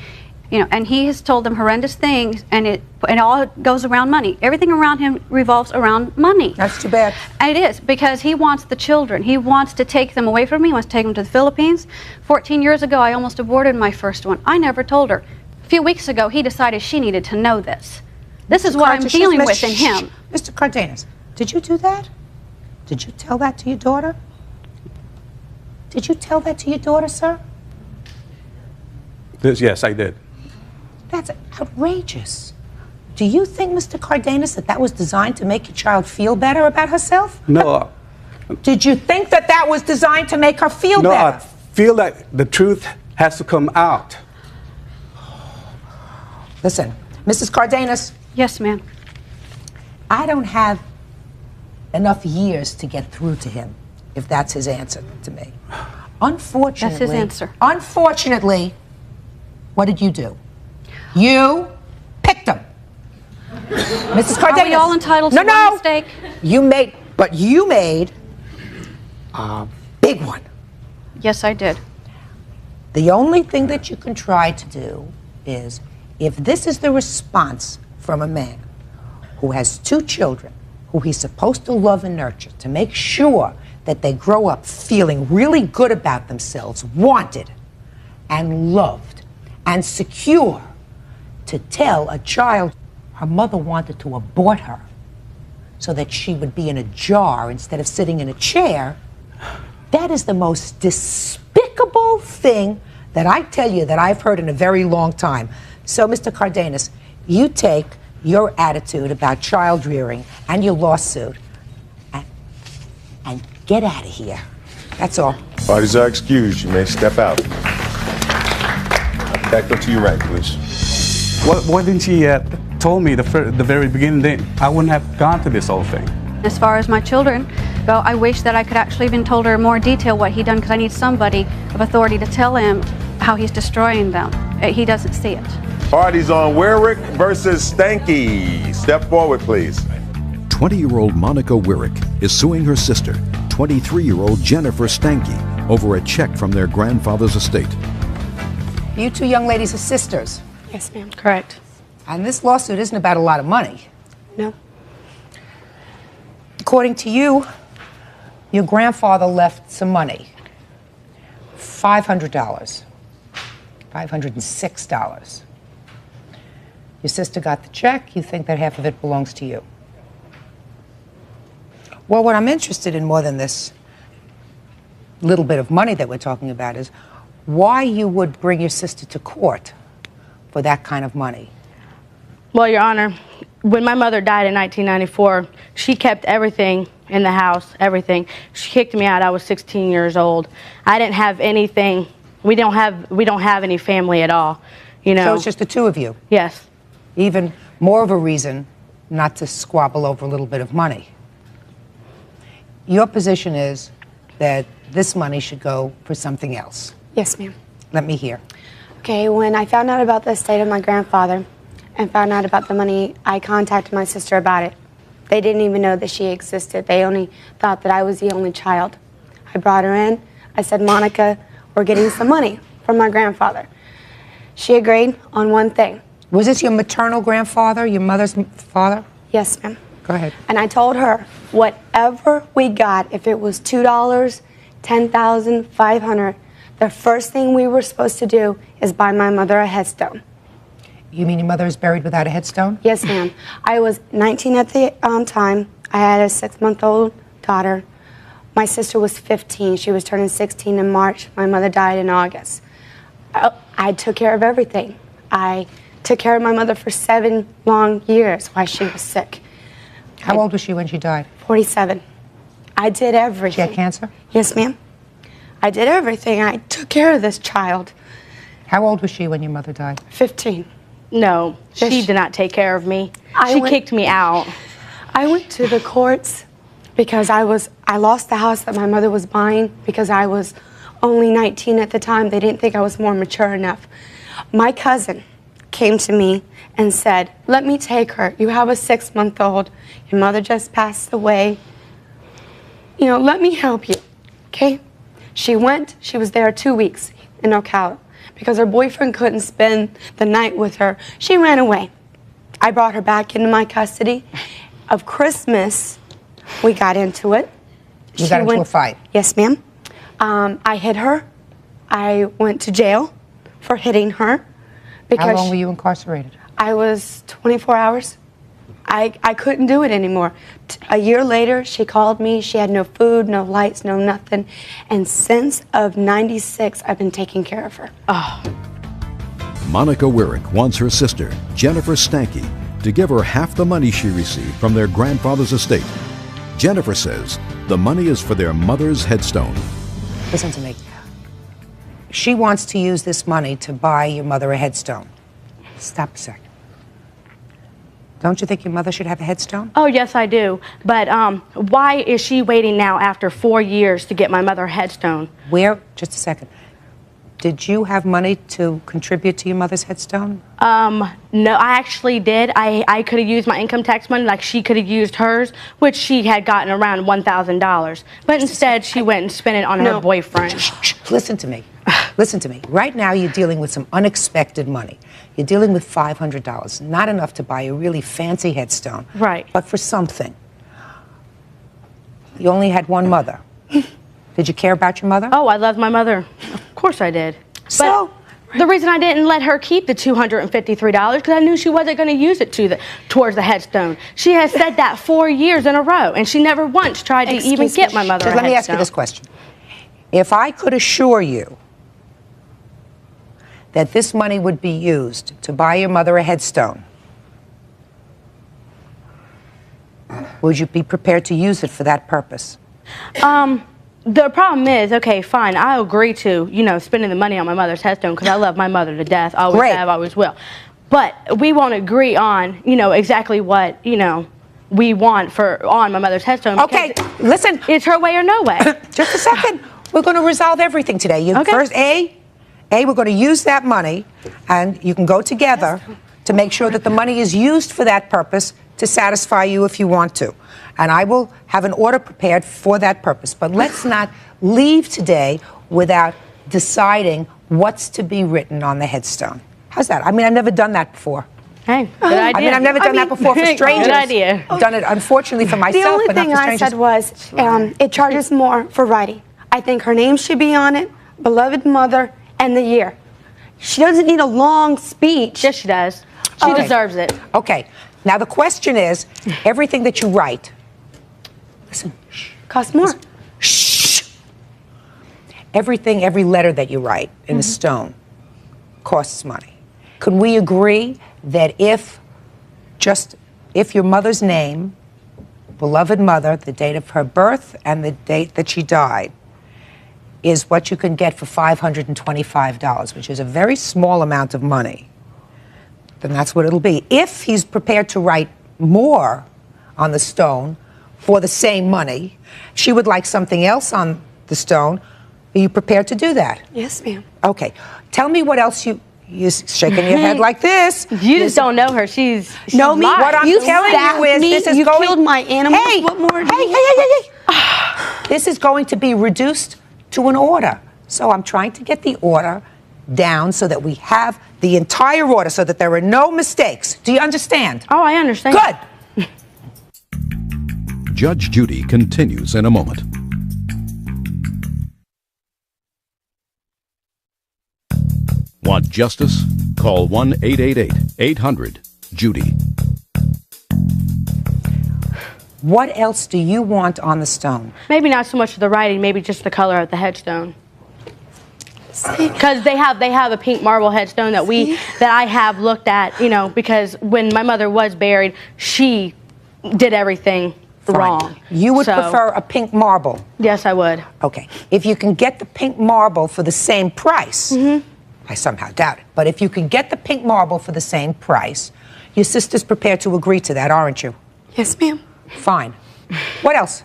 You know, and he has told them horrendous things, and it all goes around money. Everything around him revolves around money. That's too bad. And it is, because he wants the children. He wants to take them away from me. He wants to take them to the Philippines. 14 years ago, I almost aborted my first one. I never told her. A few weeks ago, he decided she needed to know this. This is what I'm dealing with in him. Mr. Cardenas, did you do that? Did you tell that to your daughter? Did you tell that to your daughter, sir? Yes, I did. That's outrageous. Do you think, Mr. Cardenas, that was designed to make your child feel better about herself? No. Did you think that was designed to make her feel No, better? I feel like the truth has to come out. Listen, Mrs. Cardenas. Yes, ma'am. I don't have enough years to get through to him, if that's his answer to me. Unfortunately. That's his answer. Unfortunately, what did you do? You picked him. Mrs. Cardenas. Are we all entitled to one mistake? You made a big one. Yes, I did. The only thing that you can try to do is, if this is the response from a man who has 2 children, who he's supposed to love and nurture, to make sure that they grow up feeling really good about themselves, wanted and loved and secure, to tell a child her mother wanted to abort her so that she would be in a jar instead of sitting in a chair, that is the most despicable thing that I tell you that I've heard in a very long time. So, Mr. Cardenas, you take your attitude about child rearing and your lawsuit and get out of here. That's all. Parties are excused. You may step out. Back up to your right, please. Why didn't she told me the very beginning? Then I wouldn't have gone to this whole thing. As far as my children go, I wish that I could actually even told her in more detail what he done, because I need somebody of authority to tell him how he's destroying them. He doesn't see it. Parties on Werrick versus Stanky. Step forward, please. 20-year-old Monica Wirrick is suing her sister, 23-year-old Jennifer Stanky, over a check from their grandfather's estate. You 2 young ladies are sisters. Yes, ma'am. Correct. And this lawsuit isn't about a lot of money. No. According to you, your grandfather left some money. $500. $506. Your sister got the check. You think that half of it belongs to you. Well, what I'm interested in more than this little bit of money that we're talking about is why you would bring your sister to court for that kind of money. Well, Your Honor, when my mother died in 1994, she kept everything in the house, everything. She kicked me out. I was 16 years old. I didn't have anything. We don't have any family at all, you know. So it's just the 2 of you? Yes. Even more of a reason not to squabble over a little bit of money. Your position is that this money should go for something else. Yes, ma'am. Let me hear. Okay, when I found out about the estate of my grandfather and found out about the money, I contacted my sister about it. They didn't even know that she existed. They only thought that I was the only child. I brought her in. I said, Monica, we're getting some money from my grandfather. She agreed on one thing. Was this your maternal grandfather, your mother's father? Yes, ma'am. Go ahead. And I told her, whatever we got, if it was $2, 10,000, 500, the first thing we were supposed to do is buy my mother a headstone. You mean your mother is buried without a headstone? Yes, ma'am. I was 19 at the time. I had a 6-month-old daughter. My sister was 15. She was turning 16 in March. My mother died in August. I took care of everything. I took care of my mother for 7 long years while she was sick. How old was she when she died? 47. I did everything. She had cancer? Yes, ma'am. I did everything. I took care of this child. How old was she when your mother died? 15. No, she did not take care of me. I She went- kicked me out. I went to the courts because I lost the house that my mother was buying because I was only 19 at the time. They didn't think I was more mature enough. My cousin came to me and said, let me take her. You have a 6-month-old. Your mother just passed away. You know, let me help you, okay? She went, she was there 2 weeks in Ocala. Because her boyfriend couldn't spend the night with her, she ran away. I brought her back into my custody. Of Christmas, we got into it. You got into a fight? Yes, ma'am. I hit her. I went to jail for hitting her. How long were you incarcerated? I was 24 hours. I couldn't do it anymore. A year later, she called me. She had no food, no lights, no nothing. And since of '96, I've been taking care of her. Oh. Monica Wyrick wants her sister, Jennifer Stanky, to give her half the money she received from their grandfather's estate. Jennifer says the money is for their mother's headstone. Listen to me. She wants to use this money to buy your mother a headstone. Stop a second. Don't you think your mother should have a headstone? Oh, yes, I do. But why is she waiting now after 4 years to get my mother a headstone? Where, just a second, did you have money to contribute to your mother's headstone? No, I actually did. I could have used my income tax money like she could have used hers, which she had gotten around $1,000. But instead, she went and spent it on her boyfriend. Shh, listen to me. Listen to me. Right now, you're dealing with some unexpected money. You're dealing with $500. Not enough to buy a really fancy headstone. Right. But for something. You only had one mother. Did you care about your mother? Oh, I loved my mother. Of course I did. So, but the reason I didn't let her keep the $253 because I knew she wasn't going to use it towards the headstone. She has said that 4 years in a row, and she never once tried to even get my mother a let me ask you headstone. this question. If I could assure you that this money would be used to buy your mother a headstone, would you be prepared to use it for that purpose? The problem is, okay, fine, I'll agree to, spending the money on my mother's headstone because I love my mother to death. I always have, always will. But we won't agree on, exactly what, we want on my mother's headstone. Okay, listen. It's her way or no way. Just a second. We're going to resolve everything today. Okay. First, we're going to use that money, and you can go together to make sure that the money is used for that purpose to satisfy you if you want to. And I will have an order prepared for that purpose. But let's not leave today without deciding what's to be written on the headstone. How's that? I mean, I've never done that before. Hey, good idea. I mean, I've never done that before for strangers. Good idea. I've done it, unfortunately, for myself, The only but not thing for I strangers. said was, it charges more for writing. I think her name should be on it, beloved mother, and the year. She doesn't need a long speech. Yes, she does. She deserves it. Okay. Now, the question is, everything that you write, listen, Costs more. shh. Everything, every letter that you write in the stone costs money. Could we agree that if your mother's name, beloved mother, the date of her birth and the date that she died, is what you can get for $525, which is a very small amount of money, then that's what it'll be. If he's prepared to write more on the stone for the same money, she would like something else on the stone. Are you prepared to do that? Yes, ma'am. Okay. Tell me what else you're shaking your head like this. You just don't know her. She's Know me? What I'm telling you is me. this is You going... killed my animals. Hey, What more? hey. This is going to be reduced to an order. So I'm trying to get the order down so that we have the entire order so that there are no mistakes. Do you understand? Oh, I understand. Good. Judge Judy continues in a moment. Want justice? Call 1-888-800-JUDY. What else do you want on the stone? Maybe not so much the writing, maybe just the color of the headstone. Because they have a pink marble headstone that I have looked at, you know, because when my mother was buried, she did everything wrong. You would prefer a pink marble? Yes, I would. Okay. If you can get the pink marble for the same price, I somehow doubt it, but if you can get the pink marble for the same price, your sister's prepared to agree to that, aren't you? Yes, ma'am. Fine. What else?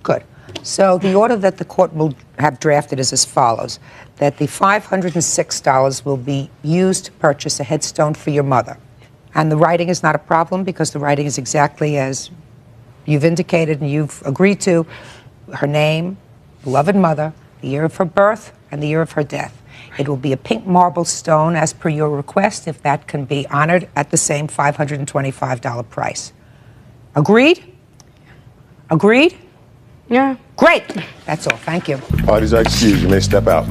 Good. So the order that the court will have drafted is as follows, that the $506 will be used to purchase a headstone for your mother. And the writing is not a problem because the writing is exactly as you've indicated and you've agreed to. Her name, beloved mother, the year of her birth, and the year of her death. It will be a pink marble stone as per your request if that can be honored at the same $525 price. Agreed? Agreed? Yeah. Great. That's all. Thank you. Parties are excused. You may step out.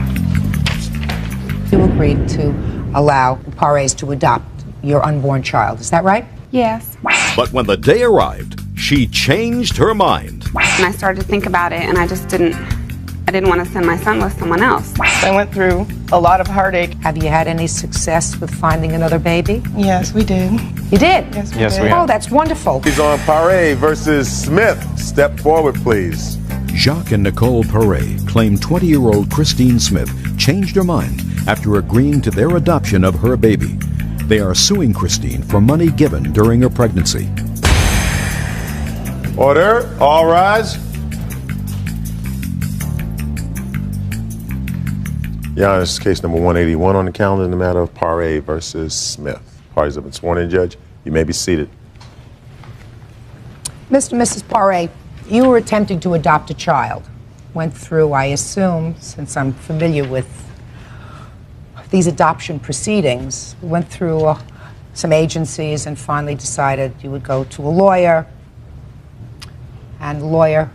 You agreed to allow Pares to adopt your unborn child. Is that right? Yes. But when the day arrived, she changed her mind. And I started to think about it, and I didn't want to send my son with someone else. I went through a lot of heartache. Have you had any success with finding another baby? Yes, we did. You did? Yes, we Yes, did. we have. Oh, that's wonderful. He's on Paré versus Smith. Step forward, please. Jacques and Nicole Perret claim 20-year-old Christine Smith changed her mind after agreeing to their adoption of her baby. They are suing Christine for money given during her pregnancy. Order. All rise. Your Honor, this is case number 181 on the calendar in the matter of Paré versus Smith. Parties have been sworn in, Judge. You may be seated. Mr. and Mrs. Paré, you were attempting to adopt a child. Went through, I assume, since I'm familiar with these adoption proceedings, went through some agencies and finally decided you would go to a lawyer. And the lawyer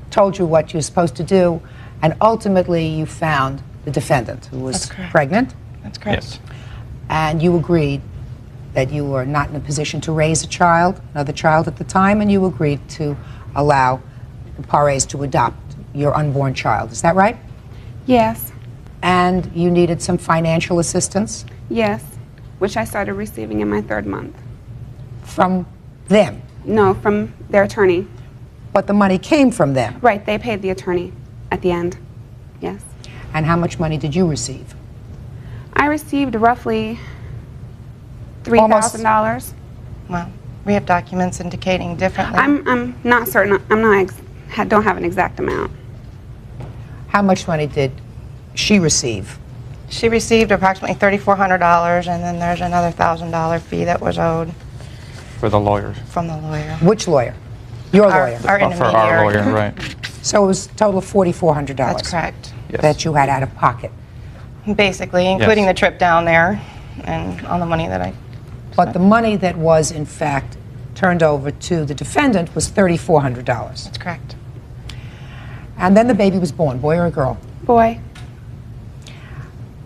told you what you're supposed to do. And ultimately, you found the defendant who was pregnant. That's correct. Yes. And you agreed that you were not in a position to raise a child, another child at the time, and you agreed to allow the Parés to adopt your unborn child. Is that right? Yes. And you needed some financial assistance? Yes. Which I started receiving in my 3rd month. From them? No, from their attorney. But the money came from them? Right, they paid the attorney at the end. Yes. And how much money did you receive? I received roughly $3,000. Well, we have documents indicating differently. I'm not certain. Don't have an exact amount. How much money did she receive? She received approximately $3,400, and then there's another $1,000 fee that was owed For the lawyers. from the lawyer. Which lawyer? Your lawyer? Our For intermediary. our lawyer, right. So it was a total of $4,400? That's correct. Yes. That you had out of pocket? Basically, including the trip down there and all the money that I But the money that was, in fact, turned over to the defendant was $3,400. That's correct. And then the baby was born, boy or a girl? Boy.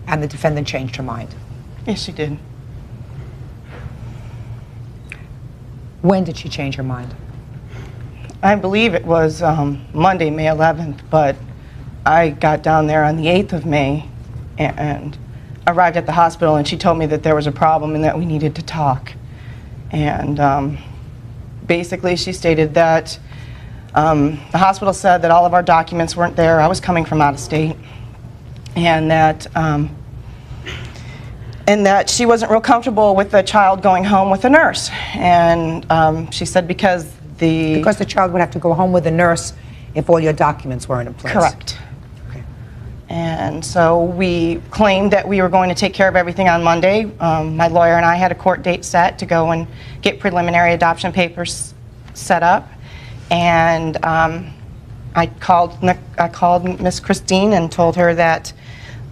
And the defendant changed her mind. Yes, she did. When did she change her mind? I believe it was Monday, May 11th, but I got down there on the 8th of May and arrived at the hospital, and she told me that there was a problem and that we needed to talk. And basically she stated that the hospital said that all of our documents weren't there. I was coming from out of state. And that she wasn't real comfortable with the child going home with a nurse. And she said because the child would have to go home with a nurse if all your documents weren't in place. Correct. And so we claimed that we were going to take care of everything on Monday. My lawyer and I had a court date set to go and get preliminary adoption papers set up. And I called Miss Christine and told her that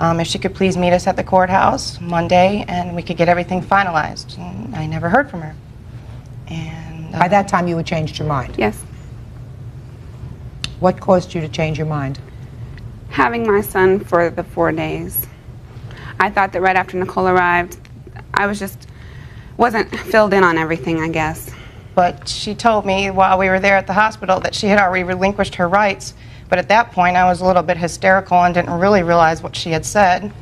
if she could please meet us at the courthouse Monday and we could get everything finalized. And I never heard from her. And By that time, you had changed your mind. Yes. What caused you to change your mind? Having my son for the 4 days. I thought that right after Nicole arrived, I wasn't filled in on everything, I guess. But she told me while we were there at the hospital that she had already relinquished her rights. But at that point, I was a little bit hysterical and didn't really realize what she had said.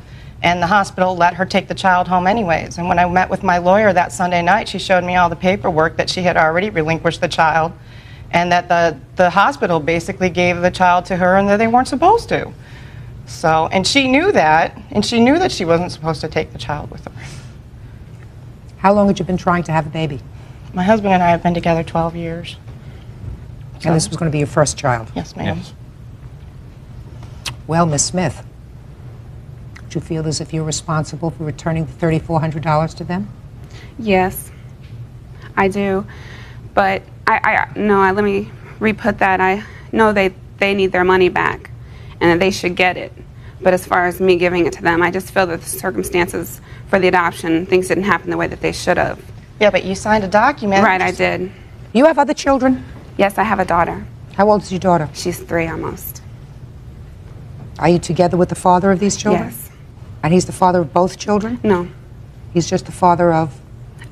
And the hospital let her take the child home anyways. And when I met with my lawyer that Sunday night, she showed me all the paperwork that she had already relinquished the child, and that the hospital basically gave the child to her and that they weren't supposed to. So, and she knew that, and she knew that she wasn't supposed to take the child with her. How long had you been trying to have a baby? My husband and I have been together 12 years. And this was going to be your first child? Yes, ma'am. Yes. Well, Miss Smith, do you feel as if you're responsible for returning the $3,400 to them? Yes, I do. But let me re-put that. I know they need their money back and that they should get it. But as far as me giving it to them, I just feel that the circumstances for the adoption, things didn't happen the way that they should have. Yeah, but you signed a document. Right, I did. You have other children? Yes, I have a daughter. How old is your daughter? She's 3 almost. Are you together with the father of these children? Yes. And he's the father of both children? No. He's just the father of?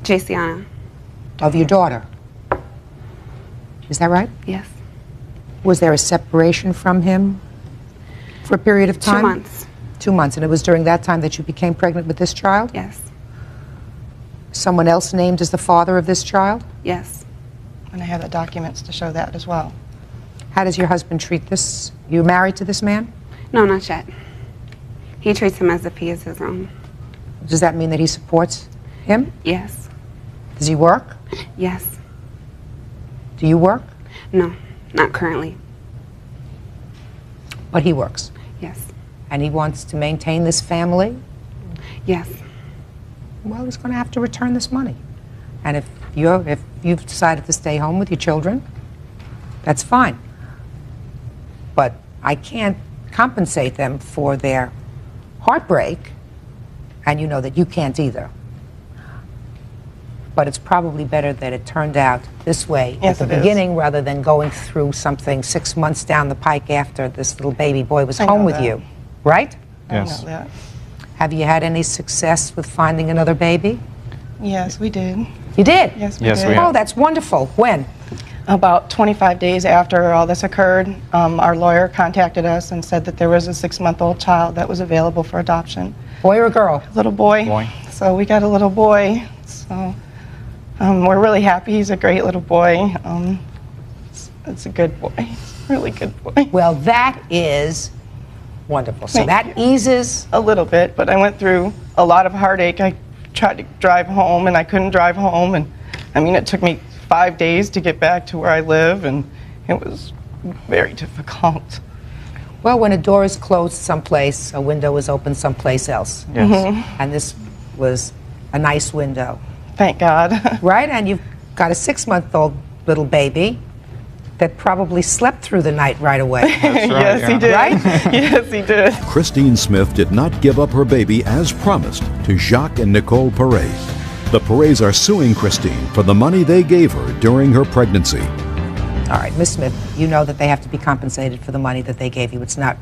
Jaciana. Of your daughter? Is that right? Yes. Was there a separation from him for a period of time? 2 months. 2 months, and it was during that time that you became pregnant with this child? Yes. Someone else named as the father of this child? Yes. And I have the documents to show that as well. How does your husband treat this? You married to this man? No, not yet. He treats him as if he is his own. Does that mean that he supports him? Yes. Does he work? Yes. Do you work? No, not currently. But he works? Yes. And he wants to maintain this family? Yes. Well, he's going to have to return this money. And if you've decided to stay home with your children, that's fine. But I can't compensate them for their heartbreak, and you know that you can't either. But it's probably better that it turned out this way Yes, at the beginning rather than going through something 6 months down the pike after this little baby boy was home with you. Right? Yes. I know that. Have you had any success with finding another baby? Yes, we did. You did? Yes, we did. Oh, that's wonderful. When? About 25 days after all this occurred, our lawyer contacted us and said that there was a 6-month-old child that was available for adoption. Boy or girl? Little boy. Boy. So we got a little boy. So we're really happy. He's a great little boy. It's a good boy. Really good boy. Well, that is wonderful. So that eases a little bit, but I went through a lot of heartache. I tried to drive home and I couldn't drive home, and I mean it took me 5 days to get back to where I live, and it was very difficult. Well, when a door is closed someplace, a window is open someplace else. Yes. Mhm. And this was a nice window. Thank God. Right? And you've got a 6-month-old little baby that probably slept through the night right away. That's right, Yes, he did. Right? Yes, he did. Christine Smith did not give up her baby as promised to Jacques and Nicole Perez. The Perez are suing Christine for the money they gave her during her pregnancy. All right, Miss Smith, you know that they have to be compensated for the money that they gave you. It's not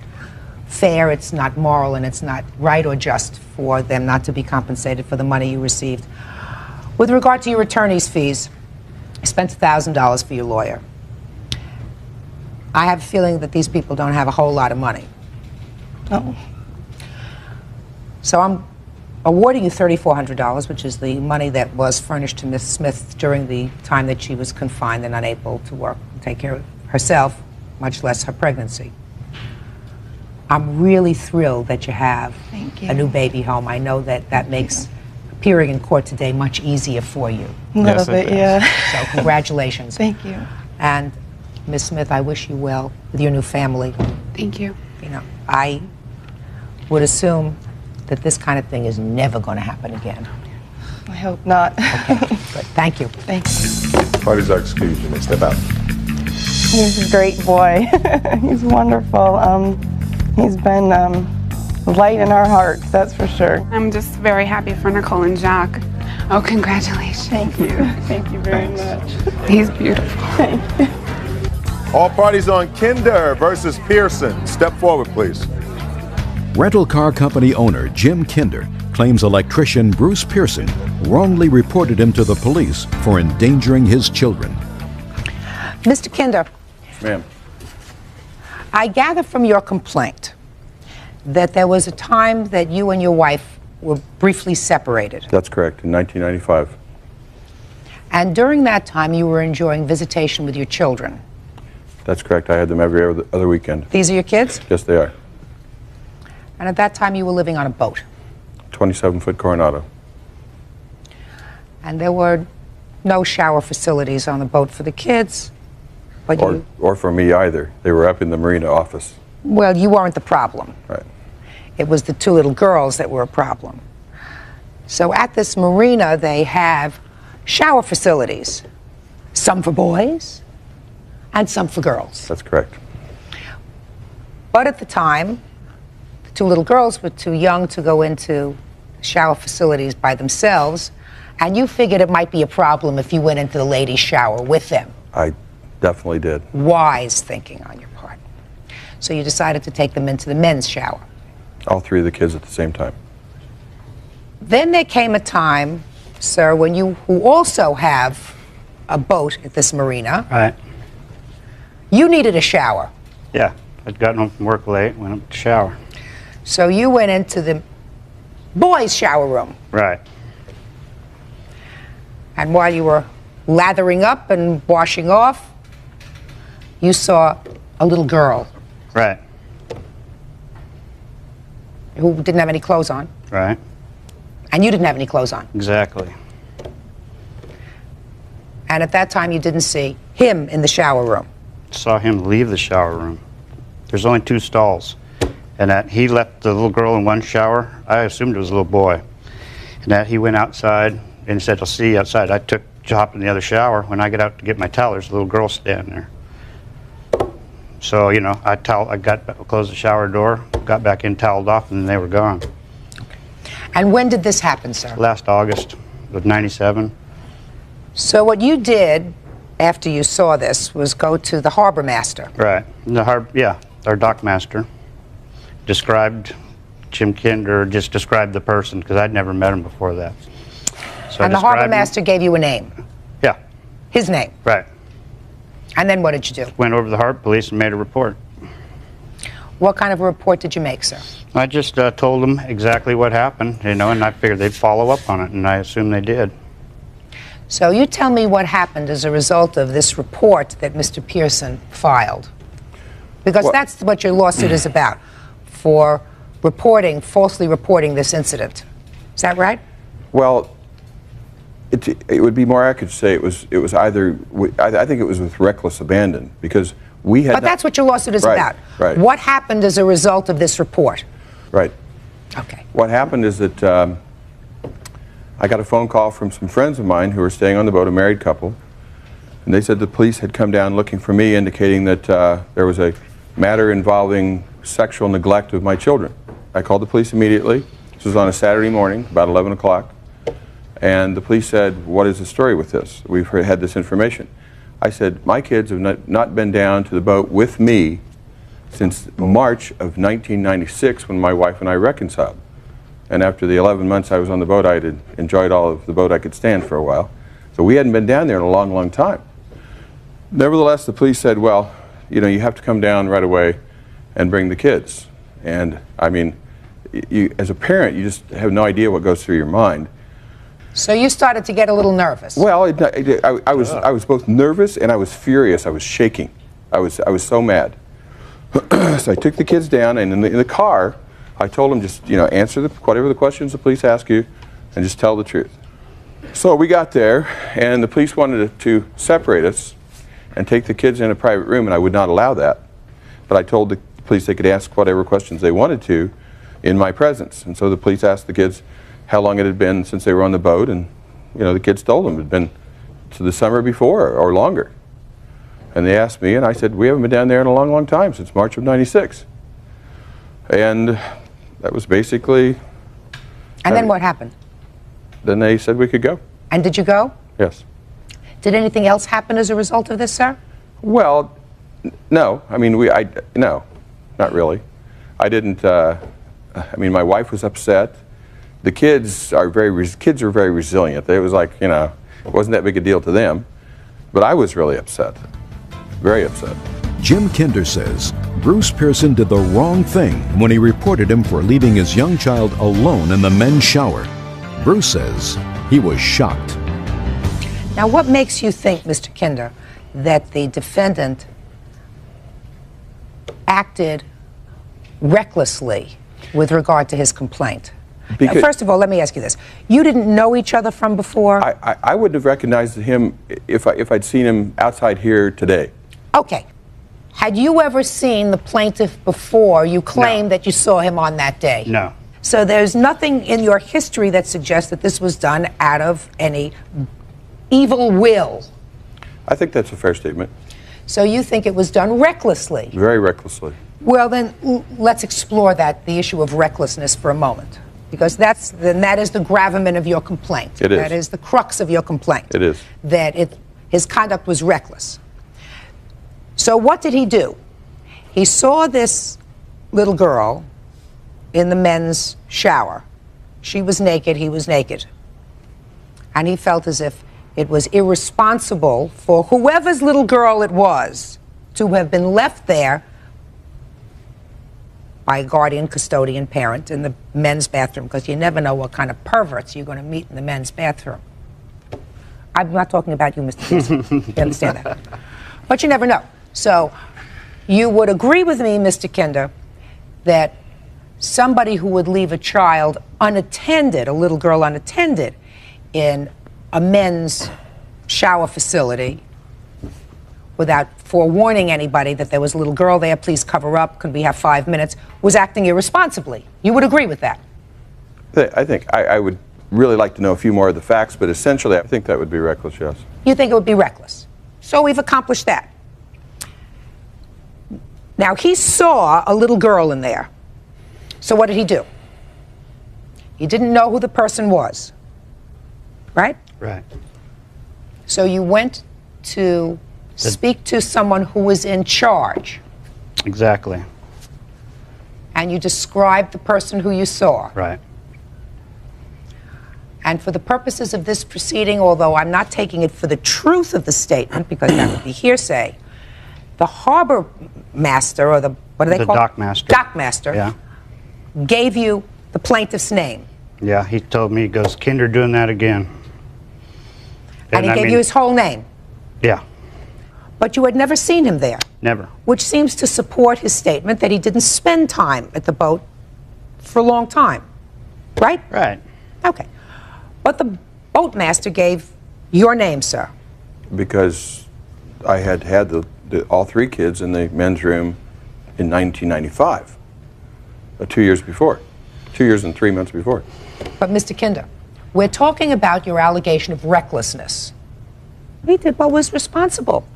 fair, it's not moral, and it's not right or just for them not to be compensated for the money you received. With regard to your attorney's fees, you spent $1,000 for your lawyer. I have a feeling that these people don't have a whole lot of money. No. So I'm awarding you $3,400, which is the money that was furnished to Miss Smith during the time that she was confined and unable to work and take care of herself, much less her pregnancy. I'm really thrilled that you have a new baby home. I know that that makes appearing in court today much easier for you. A little bit, yeah. So congratulations. Thank you. And Miss Smith, I wish you well with your new family. Thank you. You know, I would assume that this kind of thing is never going to happen again. I hope not. Okay, good. Thank you. Thanks. Parties are excused. You may step out. He's a great boy. He's wonderful. He's been light in our hearts, that's for sure. I'm just very happy for Nicole and Jacques. Oh, congratulations. Thank you. Thank you very much. He's beautiful. Thank you. All parties on Kinder versus Pearson. Step forward, please. Rental car company owner Jim Kinder claims electrician Bruce Pearson wrongly reported him to the police for endangering his children. Mr. Kinder, Ma'am. I gather from your complaint that there was a time that you and your wife were briefly separated. That's correct, in 1995. And during that time, you were enjoying visitation with your children. That's correct. I had them every other weekend. These are your kids? Yes, they are. And at that time, you were living on a boat. 27-foot Coronado. And there were no shower facilities on the boat for the kids. But Or for me either. They were up in the marina office. Well, you weren't the problem. Right. It was the two little girls that were a problem. So at this marina, they have shower facilities. Some for boys and some for girls. That's correct. But at the time, the two little girls were too young to go into shower facilities by themselves, and you figured it might be a problem if you went into the ladies' shower with them. I definitely did. Wise thinking on your part. So you decided to take them into the men's shower. All three of the kids at the same time. Then there came a time, sir, when you, who also have a boat at this marina, Right. you needed a shower. Yeah. I'd gotten home from work late, went up to shower. So you went into the boys' shower room. Right. And while you were lathering up and washing off, you saw a little girl. Right. Who didn't have any clothes on. Right. And you didn't have any clothes on. Exactly. And at that time, you didn't see him in the shower room. Saw him leave the shower room. There's only 2 stalls. And that he left the little girl in one shower. I assumed it was a little boy. And that he went outside and said, I'll see you outside. I hopped in the other shower. When I get out to get my towel, there's a little girl standing there. So, you know, I closed the shower door, got back in, toweled off, and then they were gone. And when did this happen, sir? Last August of '97. So what you did after you saw this was go to the harbor master. Right. Our dock master described Jim Kinder, just described the person, because I'd never met him before that. So And the harbor master gave you a name. Yeah. His name. Right. And then what did you do? Went over to the harbor police and made a report. What kind of a report did you make, sir? I just told them exactly what happened, you know, and I figured they'd follow up on it, and I assumed they did. So you tell me what happened as a result of this report that Mr. Pearson filed. Because that's what your lawsuit is about, for falsely reporting this incident. Is that right? Well, it would be more accurate to say it was either, I think it was with reckless abandon, because we had... But that's what your lawsuit is about. Right. What happened as a result of this report? Right. Okay. What happened is that I got a phone call from some friends of mine who were staying on the boat, a married couple, and they said the police had come down looking for me, indicating that there was a matter involving sexual neglect of my children. I called the police immediately. This was on a Saturday morning, about 11 o'clock. And the police said, what is the story with this? We've had this information. I said, my kids have not been down to the boat with me since March of 1996, when my wife and I reconciled. And after the 11 months I was on the boat, I had enjoyed all of the boat I could stand for a while. So we hadn't been down there in a long, long time. Nevertheless, the police said, well, you know, you have to come down right away and bring the kids. And I mean, as a parent, you just have no idea what goes through your mind. So you started to get a little nervous. Well, I was both nervous and I was furious. I was shaking. I was so mad. So I took the kids down, and in the car, I told them, just, you know, answer whatever the questions the police ask you, and just tell the truth. So we got there, and the police wanted to separate us and take the kids in a private room, and I would not allow that. But I told the police they could ask whatever questions they wanted to in my presence. And so the police asked the kids how long it had been since they were on the boat, and you know, the kids told them it had been to the summer before or longer. And they asked me, and I said, we haven't been down there in a long, long time, since March of '96. And that was basically... And then what happened? then they said we could go. And did you go? Yes. Did anything else happen as a result of this, sir? Well, no. I mean, no, not really. I didn't. I mean, my wife was upset. The kids are very resilient. It was like, you know, it wasn't that big a deal to them, but I was really upset, very upset. Jim Kinder says Bruce Pearson did the wrong thing when he reported him for leaving his young child alone in the men's shower. Bruce says he was shocked. Now, what makes you think, Mr. Kinder, that the defendant acted recklessly with regard to his complaint? Now, first of all, let me ask you this. You didn't know each other from before? I wouldn't have recognized him if I'd seen him outside here today. Okay. Had you ever seen the plaintiff before you claim that you saw him on that day? No. So there's nothing in your history that suggests that this was done out of any evil will? I think that's a fair statement. So you think it was done recklessly? Very recklessly. Well, then let's explore the issue of recklessness for a moment. Because that is the gravamen of your complaint. It is. That is the crux of your complaint. It is. That his conduct was reckless. So what did he do? He saw this little girl in the men's shower. She was naked, he was naked. And he felt as if it was irresponsible for whoever's little girl it was to have been left there by a guardian, custodian, parent in the men's bathroom, because you never know what kind of perverts you're going to meet in the men's bathroom. I'm not talking about you, Mr. Pearson. You understand that? But you never know. So you would agree with me, Mr. Kinder, that somebody who would leave a child unattended, a little girl unattended, in a men's shower facility without forewarning anybody that there was a little girl there, please cover up, could we have 5 minutes, was acting irresponsibly. You would agree with that? I think I would really like to know a few more of the facts, but essentially I think that would be reckless, yes. You think it would be reckless. So we've accomplished that. Now, he saw a little girl in there. So what did he do? He didn't know who the person was, right? Right. So you went to speak to someone who was in charge. Exactly. And you described the person who you saw. Right. And for the purposes of this proceeding, although I'm not taking it for the truth of the statement, because that would be hearsay, the harbor master, or what do they call it? The dock master. Dock master. Yeah. Gave you the plaintiff's name. Yeah, he told me, he goes, Kinder doing that again. And he gave you his whole name. Yeah. But you had never seen him there. Never. Which seems to support his statement that he didn't spend time at the boat for a long time. Right? Right. Okay. But the boatmaster gave your name, sir. Because I had all 3 kids in the men's room in 1995, 2 years before, 2 years and 3 months before. But Mr. Kinder, we're talking about your allegation of recklessness. He did what was responsible.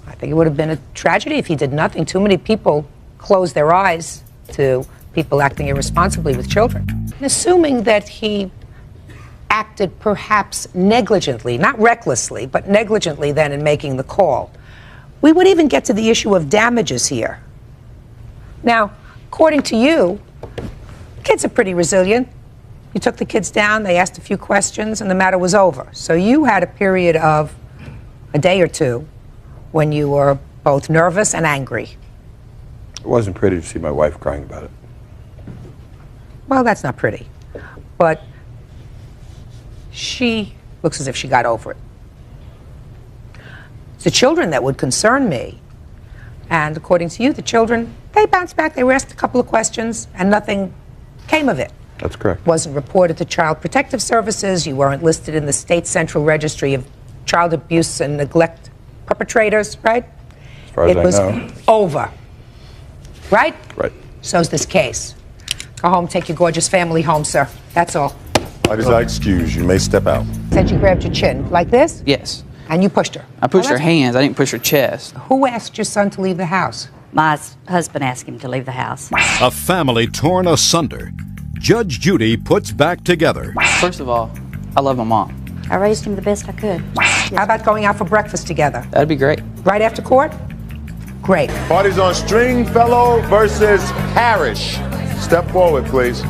I think it would have been a tragedy if he did nothing. Too many people close their eyes to people acting irresponsibly with children. And assuming that he acted perhaps negligently, not recklessly, but negligently then in making the call, we would even get to the issue of damages here. Now, according to you, kids are pretty resilient. You took the kids down, they asked a few questions, and the matter was over. So you had a period of a day or two when you were both nervous and angry. It wasn't pretty to see my wife crying about it. Well, that's not pretty. But she looks as if she got over it. It's the children that would concern me. And according to you, the children, they bounced back. They were asked a couple of questions, and nothing came of it. That's correct. Wasn't reported to Child Protective Services. You weren't listed in the State Central Registry of Child Abuse and Neglect Perpetrators, right? As far as I know. It was over, right? Right. So's this case. Go home, take your gorgeous family home, sir. That's all. I desire excuse. You may step out. Said she grabbed your chin, like this? Yes. And you pushed her? I pushed her hands. I didn't push her chest. Who asked your son to leave the house? My husband asked him to leave the house. A family torn asunder. Judge Judy puts back together. First of all, I love my mom. I raised him the best I could. How about going out for breakfast together? That'd be great. Right after court? Great. Parties on Stringfellow versus Parrish. Step forward, please.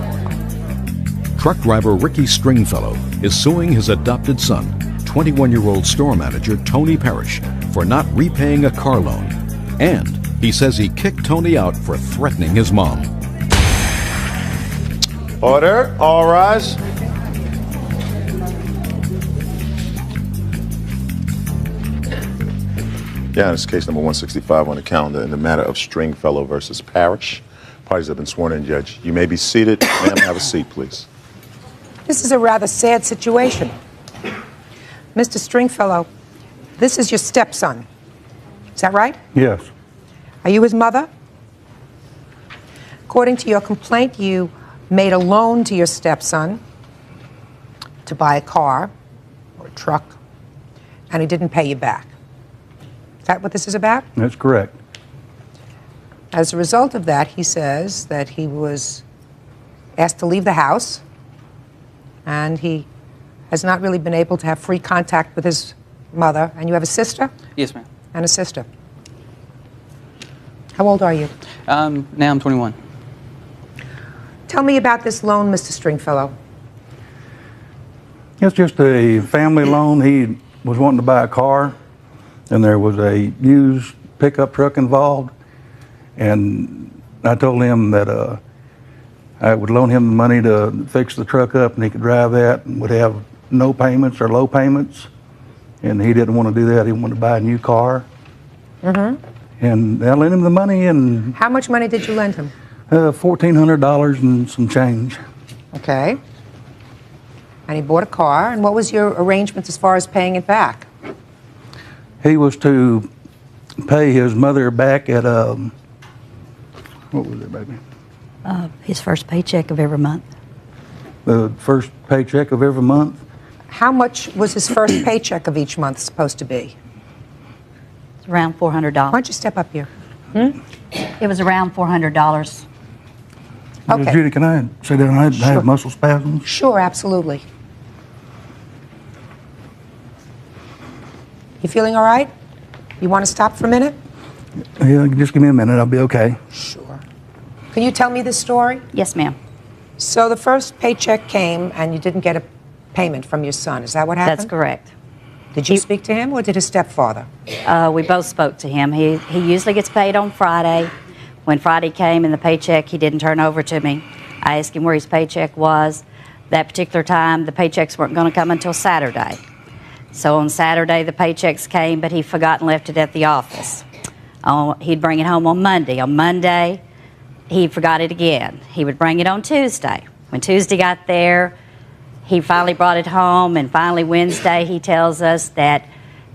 Truck driver Ricky Stringfellow is suing his adopted son, 21-year-old store manager Tony Parrish, for not repaying a car loan. And he says he kicked Tony out for threatening his mom. Order. All rise. Yeah, it's case number 165 on the calendar in the matter of Stringfellow versus Parrish. Parties have been sworn in, Judge. You may be seated. Ma'am, have a seat, please. This is a rather sad situation. Mr. Stringfellow, this is your stepson. Is that right? Yes. Are you his mother? According to your complaint, you made a loan to your stepson to buy a car or a truck, and he didn't pay you back. Is that what this is about? That's correct. As a result of that, he says that he was asked to leave the house, and he has not really been able to have free contact with his mother. And you have a sister? Yes, ma'am. And a sister. How old are you? Now I'm 21. Tell me about this loan, Mr. Stringfellow. It's just a family loan. He was wanting to buy a car, and there was a used pickup truck involved. And I told him that I would loan him the money to fix the truck up, and he could drive that and would have no payments or low payments. And he didn't want to do that. He wanted to buy a new car. Mm-hmm. And I lent him the money. And how much money did you lend him? $1,400 and some change. Okay. And he bought a car. And what was your arrangement as far as paying it back? He was to pay his mother back at what was it, baby? His first paycheck of every month. The first paycheck of every month. How much was his first paycheck of each month supposed to be? It's around $400. Why don't you step up here? It was around $400. Okay. Judy, can I sit down? I have muscle spasms. Sure, absolutely. You feeling all right? You want to stop for a minute? Yeah, just give me a minute. I'll be okay. Sure. Can you tell me this story? Yes, ma'am. So the first paycheck came and you didn't get a payment from your son. Is that what happened? That's correct. Did you speak to him or did his stepfather? We both spoke to him. He usually gets paid on Friday. When Friday came and the paycheck, he didn't turn over to me. I asked him where his paycheck was. That particular time, the paychecks weren't going to come until Saturday. So on Saturday, the paychecks came, but he forgot and left it at the office. He'd bring it home on Monday. On Monday, he forgot it again. He would bring it on Tuesday. When Tuesday got there, he finally brought it home, and finally Wednesday, he tells us that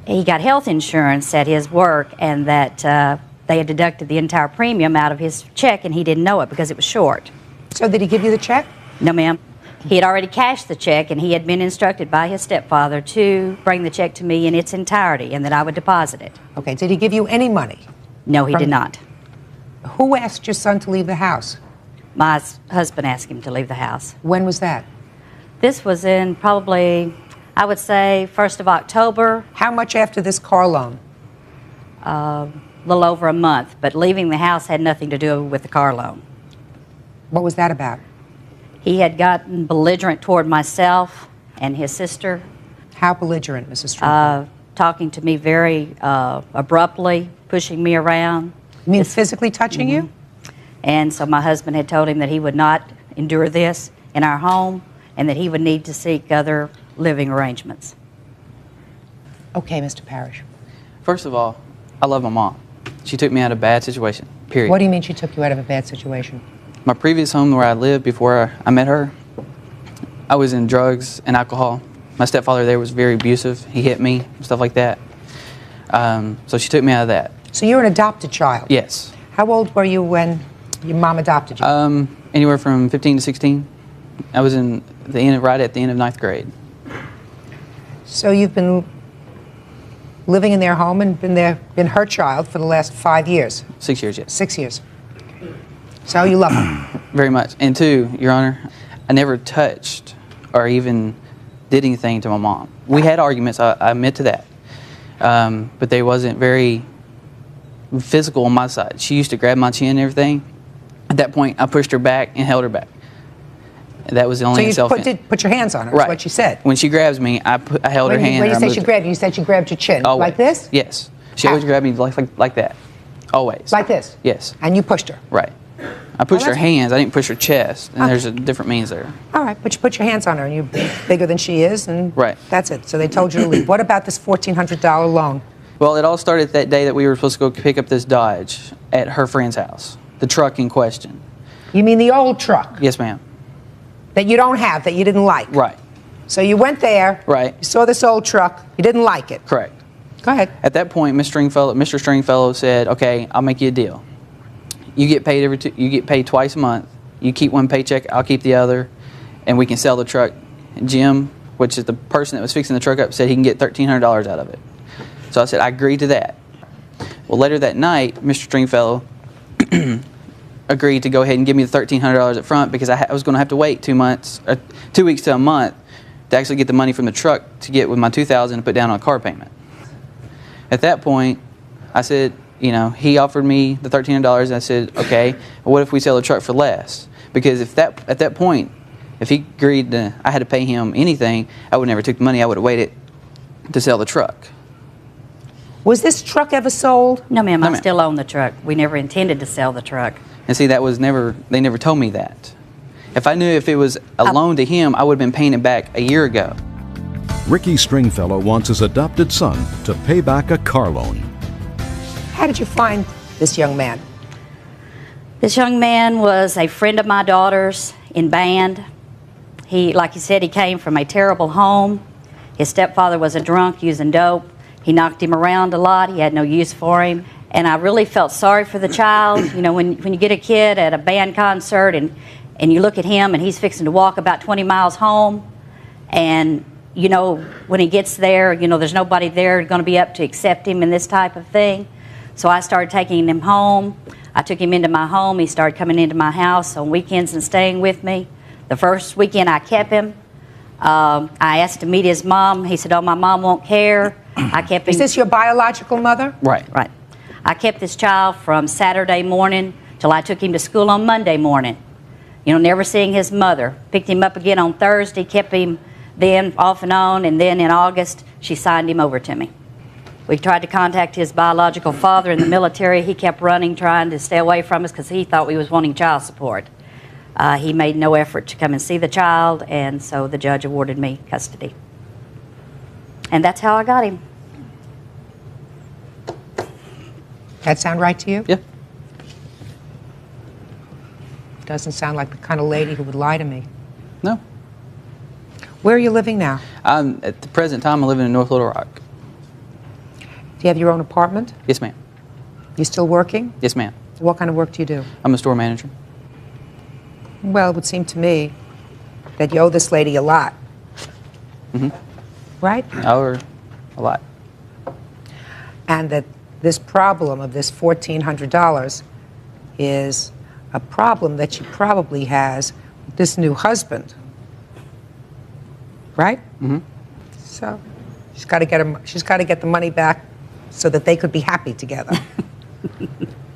he got health insurance at his work and that they had deducted the entire premium out of his check, and he didn't know it because it was short. So did he give you the check? No, ma'am. He had already cashed the check, and he had been instructed by his stepfather to bring the check to me in its entirety and that I would deposit it. Okay, did he give you any money? No, he did not. Who asked your son to leave the house? My husband asked him to leave the house. When was that? This was in probably, I would say, 1st of October. How much after this car loan? A little over a month, but leaving the house had nothing to do with the car loan. What was that about? He had gotten belligerent toward myself and his sister. How belligerent, Mrs. Stringfellow? Talking to me very abruptly, pushing me around. You mean physically touching you? And so my husband had told him that he would not endure this in our home and that he would need to seek other living arrangements. Okay, Mr. Parrish. First of all, I love my mom. She took me out of a bad situation, period. What do you mean she took you out of a bad situation? My previous home where I lived before I met her, I was in drugs and alcohol. My stepfather there was very abusive. He hit me, stuff like that. So she took me out of that. So you're an adopted child? Yes. How old were you when your mom adopted you? Anywhere from 15 to 16. I was right at the end of 9th grade. So you've been living in their home and been her child for the last 5 years? 6 years, yes. 6 years. So you love her? Very much. And two, Your Honor, I never touched or even did anything to my mom. We had arguments, I admit to that. But they wasn't very physical on my side. She used to grab my chin and everything. At that point, I pushed her back and held her back. That was the only So you put your hands on her, right. is what she said. When she grabs me, I held her hand. When you and I say moved she her. grabbed you, you said she grabbed your chin. Always. Like this? Yes. She always grabbed me like that. Always. Like this? Yes. And you pushed her? Right. I pushed her that's- hands. I didn't push her chest. And there's a different means there. All right, but you put your hands on her, and you're bigger than she is, and Right. that's it. So they told you to leave. What about this $1,400 loan? Well, it all started that day that we were supposed to go pick up this Dodge at her friend's house. The truck in question. You mean the old truck? Yes, ma'am. That you don't have, that you didn't like? Right. So you went there. Right. You saw this old truck. You didn't like it. Correct. Go ahead. At that point, Mr. Stringfellow said, "Okay, I'll make you a deal. You get paid you get paid twice a month. You keep one paycheck, I'll keep the other, and we can sell the truck." Jim, which is the person that was fixing the truck up, said he can get $1,300 out of it. So I said I agreed to that. Well, later that night, Mr. Stringfellow agreed to go ahead and give me the $1,300 up front because I was going to have to wait 2 weeks to a month to actually get the money from the truck to get with my $2,000 to put down on a car payment. At that point, I said, you know, he offered me the $1,300, and I said, okay, well, what if we sell the truck for less? Because at that point, if he agreed I had to pay him anything, I would never took the money. I would have waited to sell the truck. Was this truck ever sold? No, ma'am. No, I ma'am. still own the truck. We never intended to sell the truck. And see, that was they never told me that. If I knew if it was a loan to him, I would have been paying it back a year ago. Ricky Stringfellow wants his adopted son to pay back a car loan. How did you find this young man? This young man was a friend of my daughter's in band. He, like he said, he came from a terrible home. His stepfather was a drunk using dope. He knocked him around a lot. He had no use for him. And I really felt sorry for the child. You know, when you get a kid at a band concert and you look at him and he's fixing to walk about 20 miles home, and you know, when he gets there, you know, there's nobody there going to be up to accept him and this type of thing. So I started taking him home. I took him into my home. He started coming into my house on weekends and staying with me. The first weekend I kept him. I asked to meet his mom. He said, "Oh, my mom won't care." I kept him. Is this your biological mother? Right. Right. I kept this child from Saturday morning till I took him to school on Monday morning. You know, never seeing his mother. Picked him up again on Thursday, kept him then off and on, and then in August, she signed him over to me. We tried to contact his biological father in the military. He kept running, trying to stay away from us because he thought we was wanting child support. He made no effort to come and see the child, and so the judge awarded me custody. And that's how I got him. That sound right to you? Yeah. Doesn't sound like the kind of lady who would lie to me. No. Where are you living now? At the present time, I'm living in North Little Rock. Do you have your own apartment? Yes, ma'am. You still working? Yes, ma'am. What kind of work do you do? I'm a store manager. Well, it would seem to me that you owe this lady a lot. Mm-hmm. Right? I owe her a lot. And that this problem of this $1,400 is a problem that she probably has with this new husband. Right? Mm-hmm. So she's got to get the money back so that they could be happy together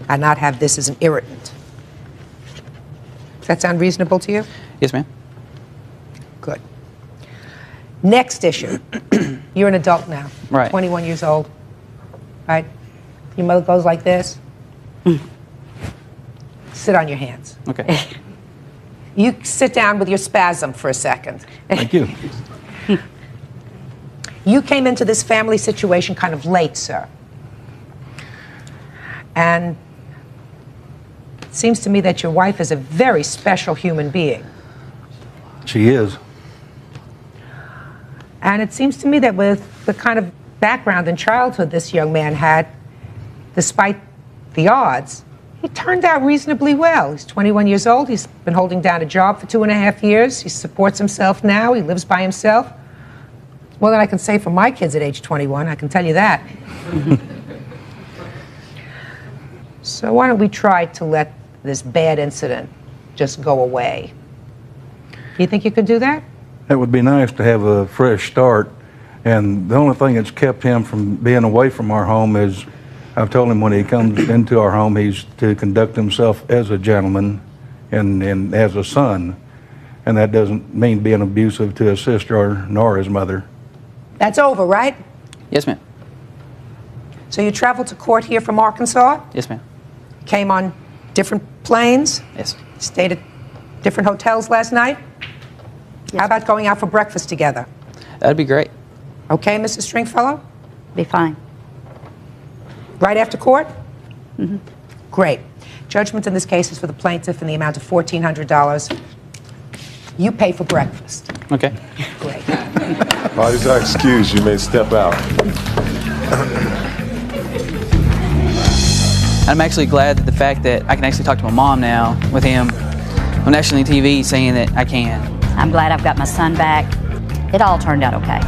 and not have this as an irritant. Does that sound reasonable to you? Yes, ma'am. Good. Next issue. You're an adult now. Right. 21 years old. Right? Your mother goes like this. Sit on your hands. Okay. You sit down with your spasm for a second. Thank you. You came into this family situation kind of late, sir. And it seems to me that your wife is a very special human being. She is. And it seems to me that with the kind of background and childhood this young man had, despite the odds, he turned out reasonably well. He's 21 years old. He's been holding down a job for 2.5 years. He supports himself now. He lives by himself. More than I can say for my kids at age 21, I can tell you that. So why don't we try to let this bad incident just go away? You think you could do that? It would be nice to have a fresh start. And the only thing that's kept him from being away from our home is I've told him when he comes into our home, he's to conduct himself as a gentleman and as a son. And that doesn't mean being abusive to his sister nor his mother. That's over, right? Yes, ma'am. So you traveled to court here from Arkansas? Yes, ma'am. Came on different planes? Yes. Stayed at different hotels last night? Yes. How about going out for breakfast together? That'd be great. Okay, Mrs. Stringfellow? Be fine. Right after court? Mm-hmm. Great. Judgment in this case is for the plaintiff in the amount of $1,400. You pay for breakfast. Okay. Great. Parties are excused. You may step out. I'm actually glad that the fact that I can actually talk to my mom now with him on national TV saying that I can. I'm glad I've got my son back. It all turned out okay.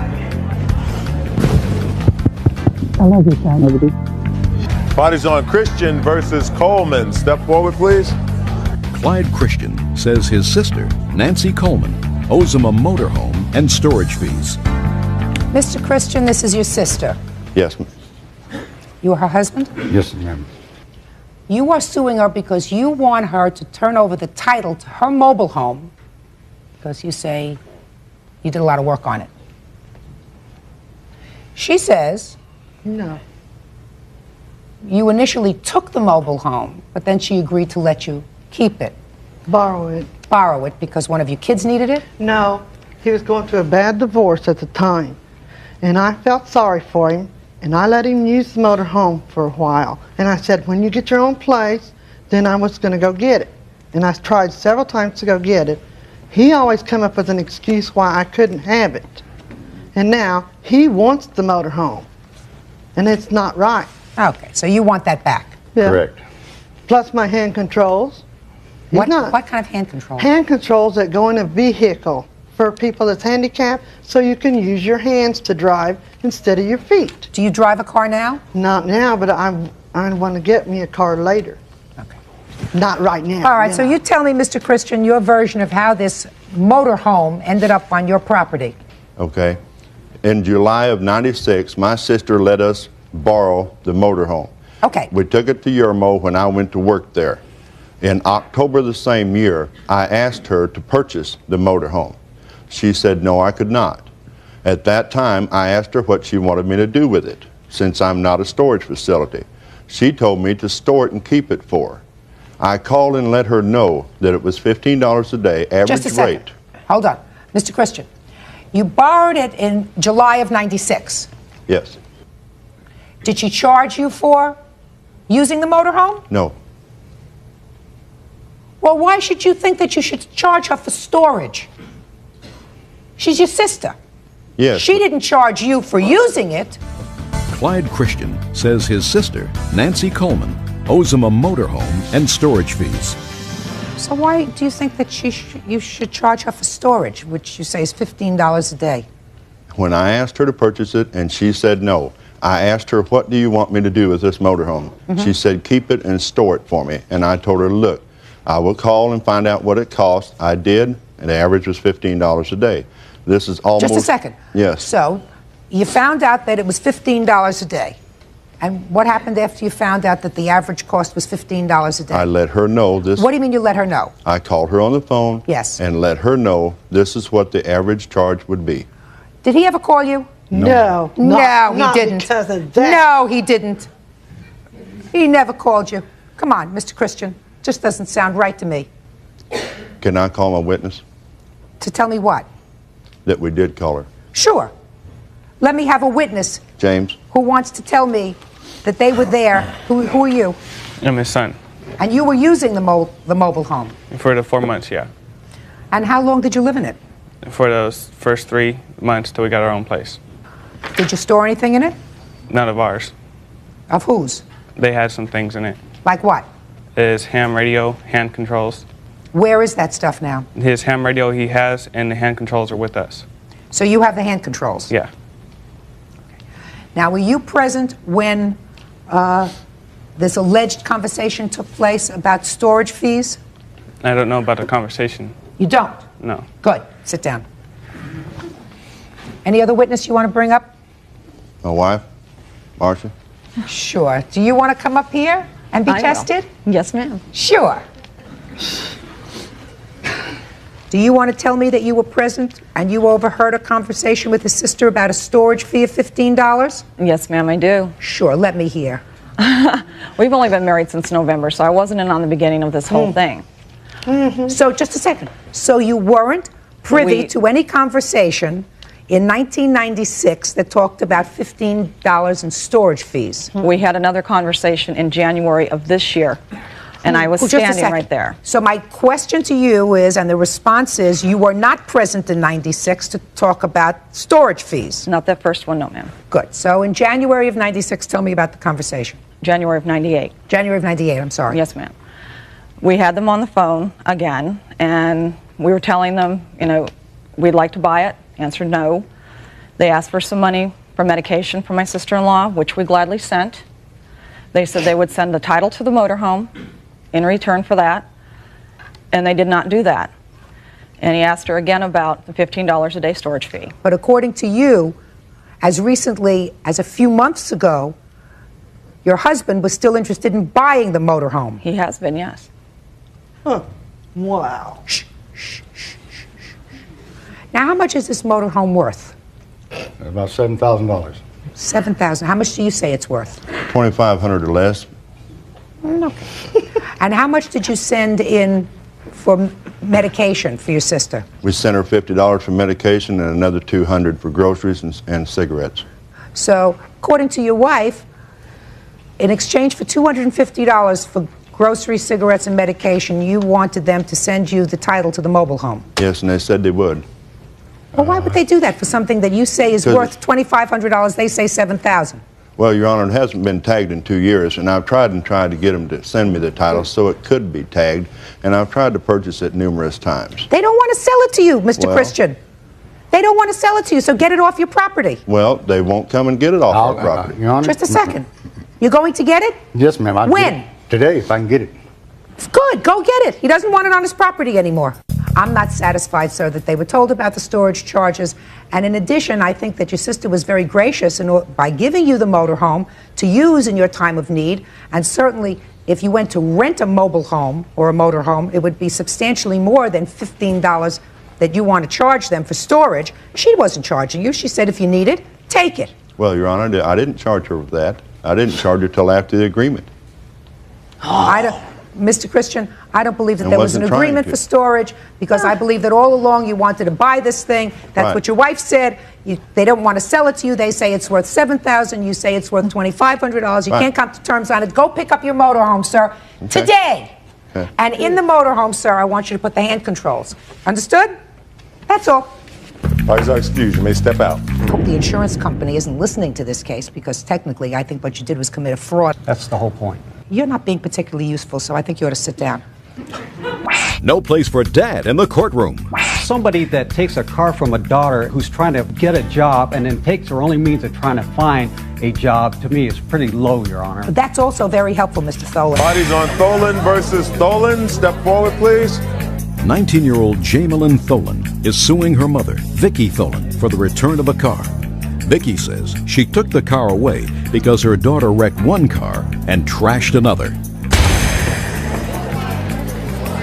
I love you, son. Parties on Christian versus Coleman. Step forward, please. Clyde Christian says his sister, Nancy Coleman, owes him a motorhome and storage fees. Mr. Christian, this is your sister. Yes, ma'am. You are her husband? Yes, ma'am. You are suing her because you want her to turn over the title to her mobile home because you say you did a lot of work on it. She says, no. You initially took the mobile home, but then she agreed to let you keep it. Borrow it. Borrow it because one of your kids needed it? No, he was going through a bad divorce at the time, and I felt sorry for him, and I let him use the motor home for a while. And I said, when you get your own place, then I was going to go get it. And I tried several times to go get it. He always come up with an excuse why I couldn't have it. And now he wants the motor home, and it's not right. Okay, so you want that back? Yeah. Correct. Plus my hand controls. What kind of hand controls? Hand controls that go in a vehicle for people that's handicapped, so you can use your hands to drive instead of your feet. Do you drive a car now? Not now, but I want to get me a car later. Okay. Not right now. All right, so you tell me, Mr. Christian, your version of how this motor home ended up on your property. Okay. In July of '96, my sister let us borrow the motor home. Okay. We took it to Yermo when I went to work there. In October the same year, I asked her to purchase the motor home. She said no, I could not. At that time, I asked her what she wanted me to do with it, since I'm not a storage facility. She told me to store it and keep it for her. I called and let her know that it was $15 a day, average Just a second. rate. Hold on. Mr. Christian, you borrowed it in July of '96. Yes. Did she charge you for using the motor home? No. Well, why should you think that you should charge her for storage? She's your sister. Yes. She didn't charge you for using it. Clyde Christian says his sister, Nancy Coleman, owes him a motorhome and storage fees. So why do you think that you should charge her for storage, which you say is $15 a day? When I asked her to purchase it and she said no, I asked her, what do you want me to do with this motorhome? She said, keep it and store it for me. And I told her, look, I will call and find out what it costs. I did, and the average was $15 a day. This is almost... Just a second. Yes. So you found out that it was $15 a day. And what happened after you found out that the average cost was $15 a day? I let her know this. What do you mean you let her know? I called her on the phone. Yes. And let her know this is what the average charge would be. Did he ever call you? No. No, he not didn't. Because of that. No, he didn't. He never called you. Come on, Mr. Christian. Just doesn't sound right to me. Can I call my witness? To tell me what? That we did call her. Sure. Let me have a witness James? who wants to tell me that they were there. Who are you? I'm his son. And you were using the mobile home? For the 4 months, yeah. And how long did you live in it? For those first 3 months till we got our own place. Did you store anything in it? None of ours. Of whose? They had some things in it. Like what? His ham radio, hand controls. Where is that stuff now? His ham radio he has, and the hand controls are with us. So you have the hand controls? Yeah. Now, were you present when this alleged conversation took place about storage fees? I don't know about the conversation. You don't? No. Good. Sit down. Any other witness you want to bring up? My wife, Marcia. Sure. Do you want to come up here and be I will. tested? Yes, ma'am. Sure. Do you want to tell me that you were present and you overheard a conversation with his sister about a storage fee of $15? Yes, ma'am, I do. Sure, let me hear. We've only been married since November, so I wasn't in on the beginning of this whole thing. So just a second. So you weren't privy to any conversation in 1996 that talked about $15 in storage fees? We had another conversation in January of this year, and I was Just a standing second. right there. So my question to you is, and the response is, you were not present in 96 to talk about storage fees? Not that first one, no, ma'am. Good. So in January of 96, tell me about the conversation. January of 98. January of 98, I'm sorry. Yes, ma'am. We had them on the phone again, and we were telling them, you know, we'd like to buy it. Answered no. They asked for some money for medication for my sister-in-law, which we gladly sent. They said they would send the title to the motorhome in return for that, and they did not do that. And he asked her again about the $15 a day storage fee. But according to you, as recently as a few months ago, your husband was still interested in buying the motorhome. He has been, yes. Huh. Wow. Now, how much is this motorhome worth? About $7,000. $7,000. How much do you say it's worth? $2,500 or less. Okay. And how much did you send in for medication for your sister? We sent her $50 for medication and another $200 for groceries and cigarettes. So, according to your wife, in exchange for $250 for groceries, cigarettes, and medication, you wanted them to send you the title to the mobile home. Yes, and they said they would. Well, why would they do that for something that you say is worth $2,500? They say $7,000. Well, Your Honor, it hasn't been tagged in 2 years, and I've tried to get them to send me the title so it could be tagged, and I've tried to purchase it numerous times. They don't want to sell it to you, Mr. Well- Christian. They don't want to sell it to you, so get it off your property. Well, they won't come and get it off our property. Your Honor? Just a second. You're going to get it? Yes, ma'am. I'll When? get it today, if I can get it. Good, go get it. He doesn't want it on his property anymore. I'm not satisfied, sir, that they were told about the storage charges. And in addition, I think that your sister was very gracious by giving you the motorhome to use in your time of need. And certainly, if you went to rent a mobile home or a motorhome, it would be substantially more than $15 that you want to charge them for storage. She wasn't charging you. She said if you need it, take it. Well, Your Honor, I didn't charge her with that. I didn't charge her till after the agreement. Mr. Christian, I don't believe that I there was an wasn't trying agreement to. for storage because I believe that all along you wanted to buy this thing. That's Right. what your wife said. They don't want to sell it to you. They say it's worth $7,000. You say it's worth $2,500. You Right. can't come to terms on it. Go pick up your motorhome, sir, today. Okay. And in the motorhome, sir, I want you to put the hand controls. Understood? That's all. Parties are excused. You may step out. I hope the insurance company isn't listening to this case because technically I think what you did was commit a fraud. That's the whole point. You're not being particularly useful, so I think you ought to sit down. No place for dad in the courtroom. Somebody that takes a car from a daughter who's trying to get a job and then takes her only means of trying to find a job, to me, is pretty low, Your Honor. But that's also very helpful, Mr. Tholen. Parties on Tholen versus Tholen. Step forward, please. 19-year-old Jamelyn Tholen is suing her mother, Vicki Tholen, for the return of a car. Vicki says she took the car away because her daughter wrecked one car and trashed another.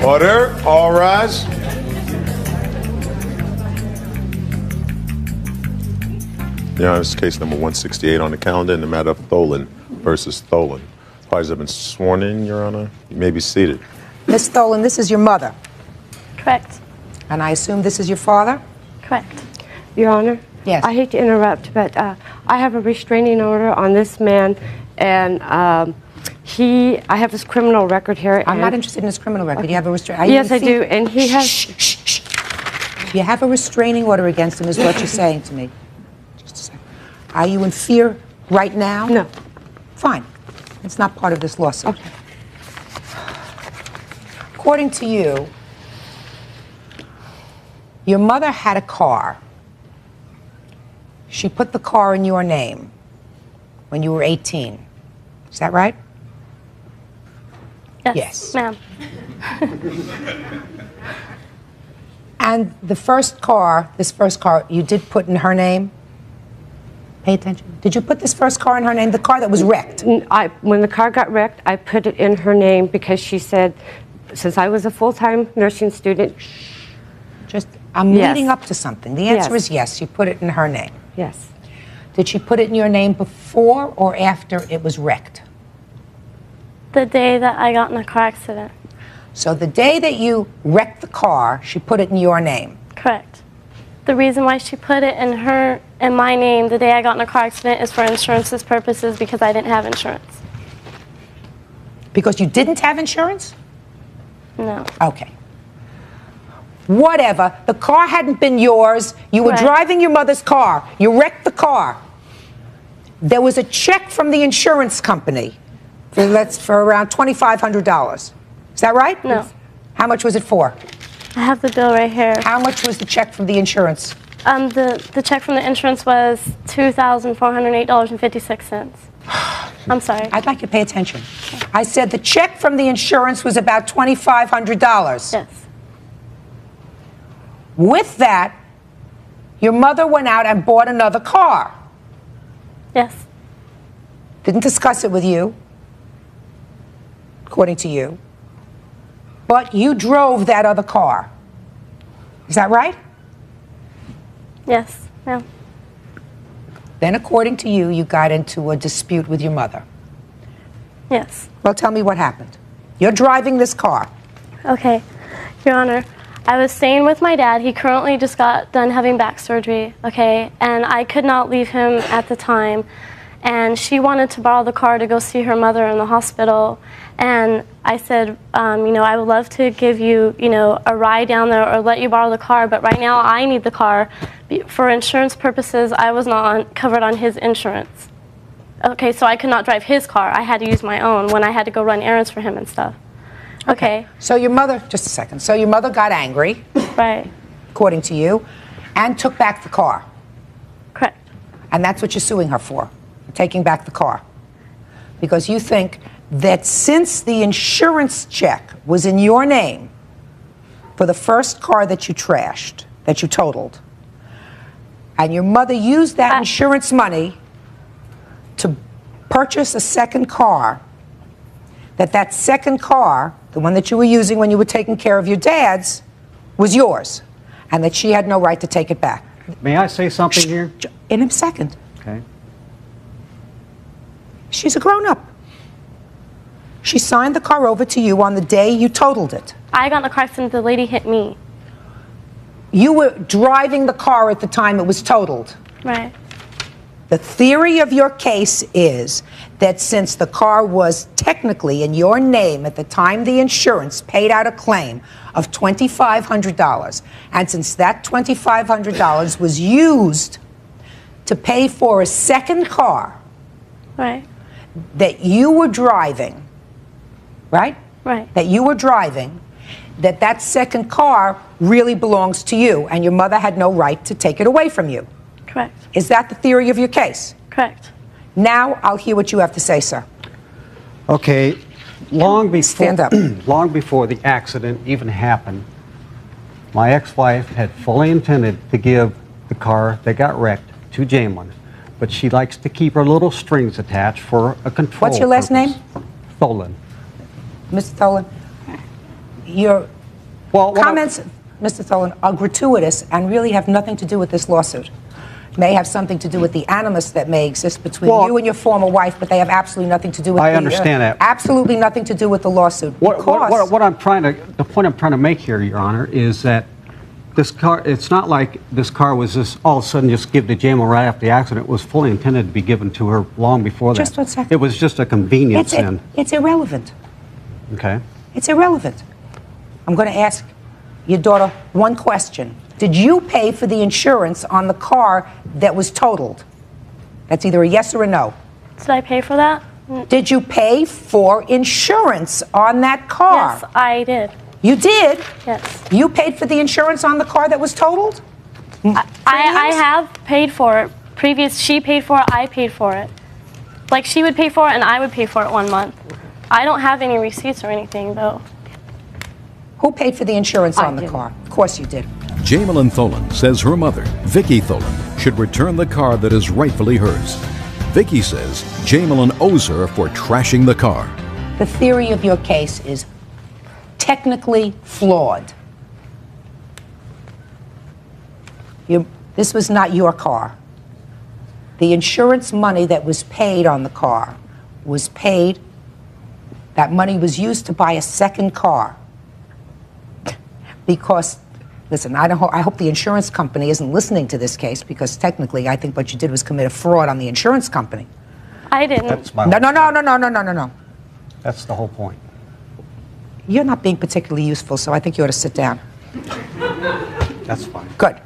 Order. All rise. Your Honor, this is case number 168 on the calendar in the matter of Tholen versus Tholen. Parties have been sworn in, Your Honor. You may be seated. Miss Tholen, this is your mother. Correct. And I assume this is your father? Correct. Your Honor? Yes. I hate to interrupt, but I have a restraining order on this man, and I have his criminal record here. I'm not interested in his criminal record. You have a restraining Yes, I do, and he has... You have a restraining order against him, is what you're saying to me. Just a second. Are you in fear right now? No. Fine. It's not part of this lawsuit. Okay. According to you, your mother had a car. She put the car in your name when you were 18. Is that right? Yes, ma'am. And the first car, this first car, you did put in her name? Pay attention. Did you put this first car in her name, the car that was wrecked? When the car got wrecked, I put it in her name because she said, since I was a full-time nursing student. I'm Yes. leading up to something. The answer Yes. is yes, you put it in her name. Yes. Did she put it in your name before or after it was wrecked? The day that I got in a car accident. So the day that you wrecked the car, she put it in your name. Correct. The reason why she put it in my name the day I got in a car accident is for insurances purposes because I didn't have insurance. Because you didn't have insurance? No. Okay. Whatever. The car hadn't been yours. You were Correct. driving your mother's car. You wrecked the car. There was a check from the insurance company for around $2,500. Is that right? No. How much was it for? I have the bill right here. How much was the check from the insurance? The check from the insurance was $2,408.56. I'm sorry. I'd like you to pay attention. I said the check from the insurance was about $2,500. Yes. With that, your mother went out and bought another car. Yes. Didn't discuss it with you, according to you. But you drove that other car. Is that right? Yes. Yeah. Then, according to you, you got into a dispute with your mother. Yes. Well, tell me what happened. You're driving this car. Okay. Your Honor, I was staying with my dad. He currently just got done having back surgery, okay? And I could not leave him at the time. And she wanted to borrow the car to go see her mother in the hospital. And I said, I would love to give you, a ride down there or let you borrow the car, but right now I need the car. For insurance purposes, I was not covered on his insurance. Okay, so I could not drive his car. I had to use my own when I had to go run errands for him and stuff. Okay. So your mother, just a second. So your mother got angry. Right. According to you, and took back the car. Correct. And that's what you're suing her for, taking back the car. Because you think that since the insurance check was in your name for the first car that you trashed, that you totaled, and your mother used that insurance money to purchase a second car, that second car, the one that you were using when you were taking care of your dad's, was yours, and that she had no right to take it back. May I say something here? In a second. Okay. She's a grown-up. She signed the car over to you on the day you totaled it. I got in a car accident, the lady hit me. You were driving the car at the time it was totaled. Right. The theory of your case is that since the car was technically in your name at the time the insurance paid out a claim of $2,500, and since that $2,500 was used to pay for a second car, right, that you were driving, right? Right. That you were driving, that second car really belongs to you, and your mother had no right to take it away from you. Correct. Is that the theory of your case? Correct. Now I'll hear what you have to say, sir. Okay, long before Stand up. long before the accident even happened, my ex-wife had fully intended to give the car that got wrecked to Jamelin, but she likes to keep her little strings attached for a control. What's your last purpose. name? Tholen. Mr. Tholen, your comments, Mr. Tholen, are gratuitous and really have nothing to do with this lawsuit. May have something to do with the animus that may exist between you and your former wife, but they have absolutely nothing to do with I understand that. Absolutely nothing to do with the lawsuit. What I'm trying to, the point I'm trying to make here, Your Honor, is that this car, it's not like this car was just all of a sudden just given to Jamelin right after the accident. It was fully intended to be given to her long before that. Just 1 second. It was just a convenience then. It's irrelevant. Okay. It's irrelevant. I'm going to ask your daughter one question. Did you pay for the insurance on the car that was totaled? That's either a yes or a no. Did I pay for that? Did you pay for insurance on that car? Yes, I did. You did? Yes. You paid for the insurance on the car that was totaled? I have paid for it. She paid for it, I paid for it. Like she would pay for it and I would pay for it 1 month. I don't have any receipts or anything though. Who paid for the insurance I on the did. car? Of course you did. Jamelyn Tholen says her mother, Vicki Tholen, should return the car that is rightfully hers. Vicki says Jamelyn owes her for trashing the car. The theory of your case is technically flawed. This was not your car. The insurance money that was paid on the car was paid, that money was used to buy a second car. Because, listen, I hope the insurance company isn't listening to this case, because technically I think what you did was commit a fraud on the insurance company. I didn't. That's my No. That's the whole point. You're not being particularly useful, so I think you ought to sit down. That's fine. Good.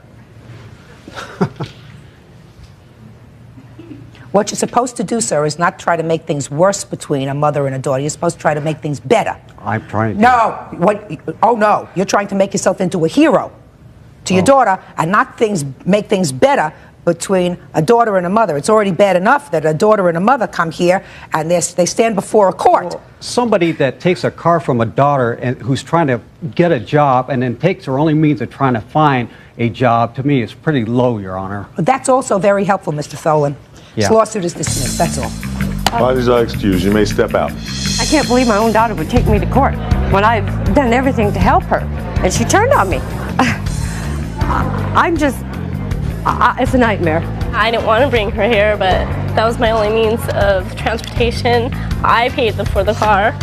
What you're supposed to do, sir, is not try to make things worse between a mother and a daughter. You're supposed to try to make things better. I'm trying to. No. Oh, no. You're trying to make yourself into a hero to your daughter and not make things better between a daughter and a mother. It's already bad enough that a daughter and a mother come here and they stand before a court. Well, somebody that takes a car from a daughter and who's trying to get a job and then takes her only means of trying to find a job, to me, is pretty low, Your Honor. But that's also very helpful, Mr. Tholen. Yeah. This lawsuit is dismissed, that's all. Parties are excused. You may step out. I can't believe my own daughter would take me to court when I've done everything to help her, and she turned on me. It's a nightmare. I didn't want to bring her here, but that was my only means of transportation. I paid for the car.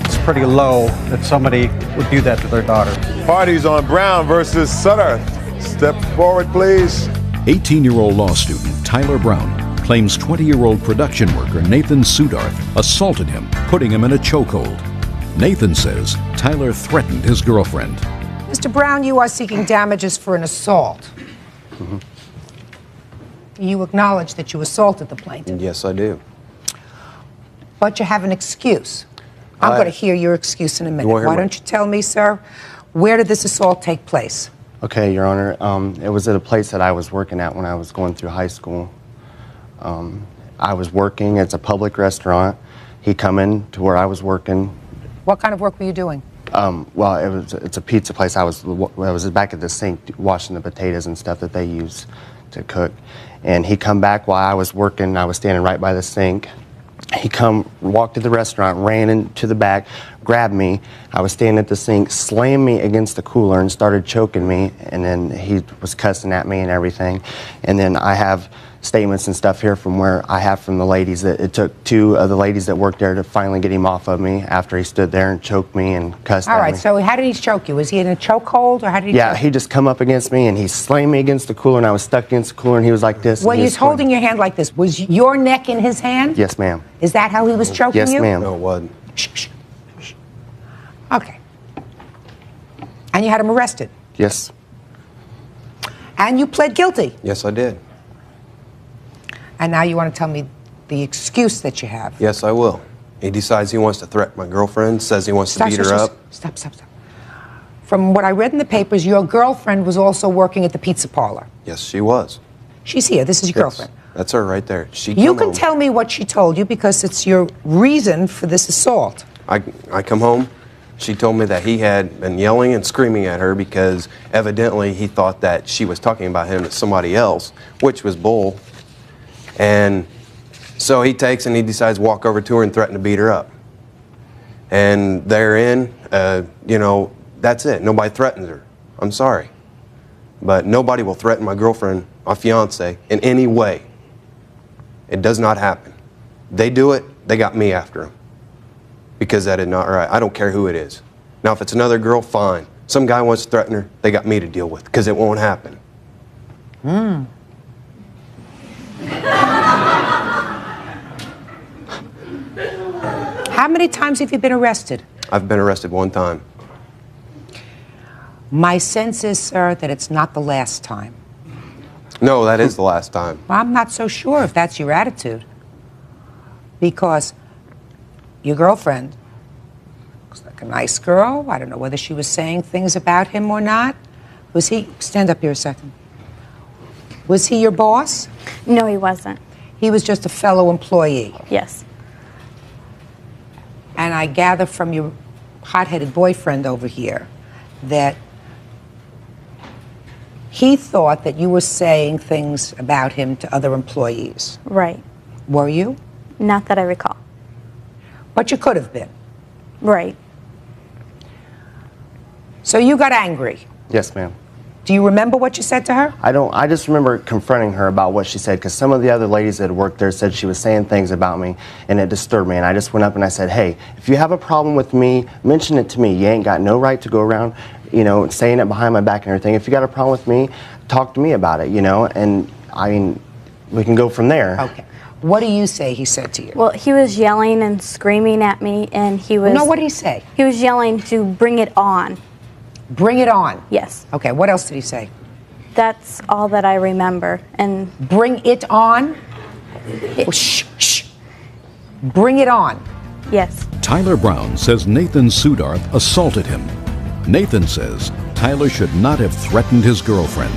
It's pretty low that somebody would do that to their daughter. Parties on Brown versus Sutter. Step forward, please. 18-year-old law student Tyler Brown claims 20-year-old production worker Nathan Sudarth assaulted him, putting him in a chokehold. Nathan says Tyler threatened his girlfriend. Mr. Brown, you are seeking damages for an assault. Mm-hmm. You acknowledge that you assaulted the plaintiff. Yes, I do. But you have an excuse. I'm going to hear your excuse in a minute. Why don't you tell me, sir, where did this assault take place? Okay, Your Honor. It was at a place that I was working at when I was going through high school. I was working. It's a public restaurant. He come in to where I was working. What kind of work were you doing? Well, it's a pizza place. I was back at the sink washing the potatoes and stuff that they use to cook. And he come back while I was working. I was standing right by the sink. He walked to the restaurant, ran into the back, grabbed me. I was standing at the sink, slammed me against the cooler and started choking me. And then he was cussing at me and everything. And then I have statements and stuff here from the ladies that it took 2 of the ladies that worked there to finally get him off of me after he stood there and choked me and cussed at me. All right, so how did he choke you? Was he in a chokehold or how did he choke you? He just come up against me and he slammed me against the cooler and I was stuck against the cooler and he was like this. Well, he's holding your hand like this. Was your neck in his hand? Yes, ma'am. Is that how he was choking you? Yes, ma'am. No, it wasn't. Shh. Okay. And you had him arrested? Yes. And you pled guilty? Yes, I did. And now you want to tell me the excuse that you have? Yes, I will. He decides he wants to threaten my girlfriend, says he wants to beat her up. Stop. From what I read in the papers, your girlfriend was also working at the pizza parlor. Yes, she was. She's here. This is your girlfriend. That's her right there. You can tell me what she told you because it's your reason for this assault. I come home. She told me that he had been yelling and screaming at her because evidently he thought that she was talking about him to somebody else, which was bull. And so he takes and he decides to walk over to her and threaten to beat her up. And therein, that's it. Nobody threatens her. I'm sorry. But nobody will threaten my girlfriend, my fiance, in any way. It does not happen. They do it, they got me after them. Because that is not right. I don't care who it is. Now, if it's another girl, fine. Some guy wants to threaten her, they got me to deal with, because it won't happen. How many times have you been arrested? I've been arrested 1 time. My sense is, sir, that it's not the last time. No, that is the last time. Well, I'm not so sure if that's your attitude. Because your girlfriend looks like a nice girl. I don't know whether she was saying things about him or not. Was he, stand up here a second. Was he your boss? No, he wasn't. He was just a fellow employee. Yes. And I gather from your hot-headed boyfriend over here that he thought that you were saying things about him to other employees. Right. Were you? Not that I recall. But you could have been. Right. So you got angry. Yes, ma'am. Do you remember what you said to her? I don't. I just remember confronting her about what she said, because some of the other ladies that worked there said she was saying things about me, and it disturbed me. And I just went up and I said, hey, if you have a problem with me, mention it to me. You ain't got no right to go around, you know, saying it behind my back and everything. If you got a problem with me, talk to me about it, you know. And I mean, we can go from there. Okay. What do you say he said to you? Well, he was yelling and screaming at me, and he was... No, what did he say? He was yelling to bring it on. Bring it on? Yes. Okay, what else did he say? That's all that I remember. And bring it on? Oh, shh, shh. Bring it on. Yes. Tyler Brown says Nathan Sudarth assaulted him. Nathan says Tyler should not have threatened his girlfriend.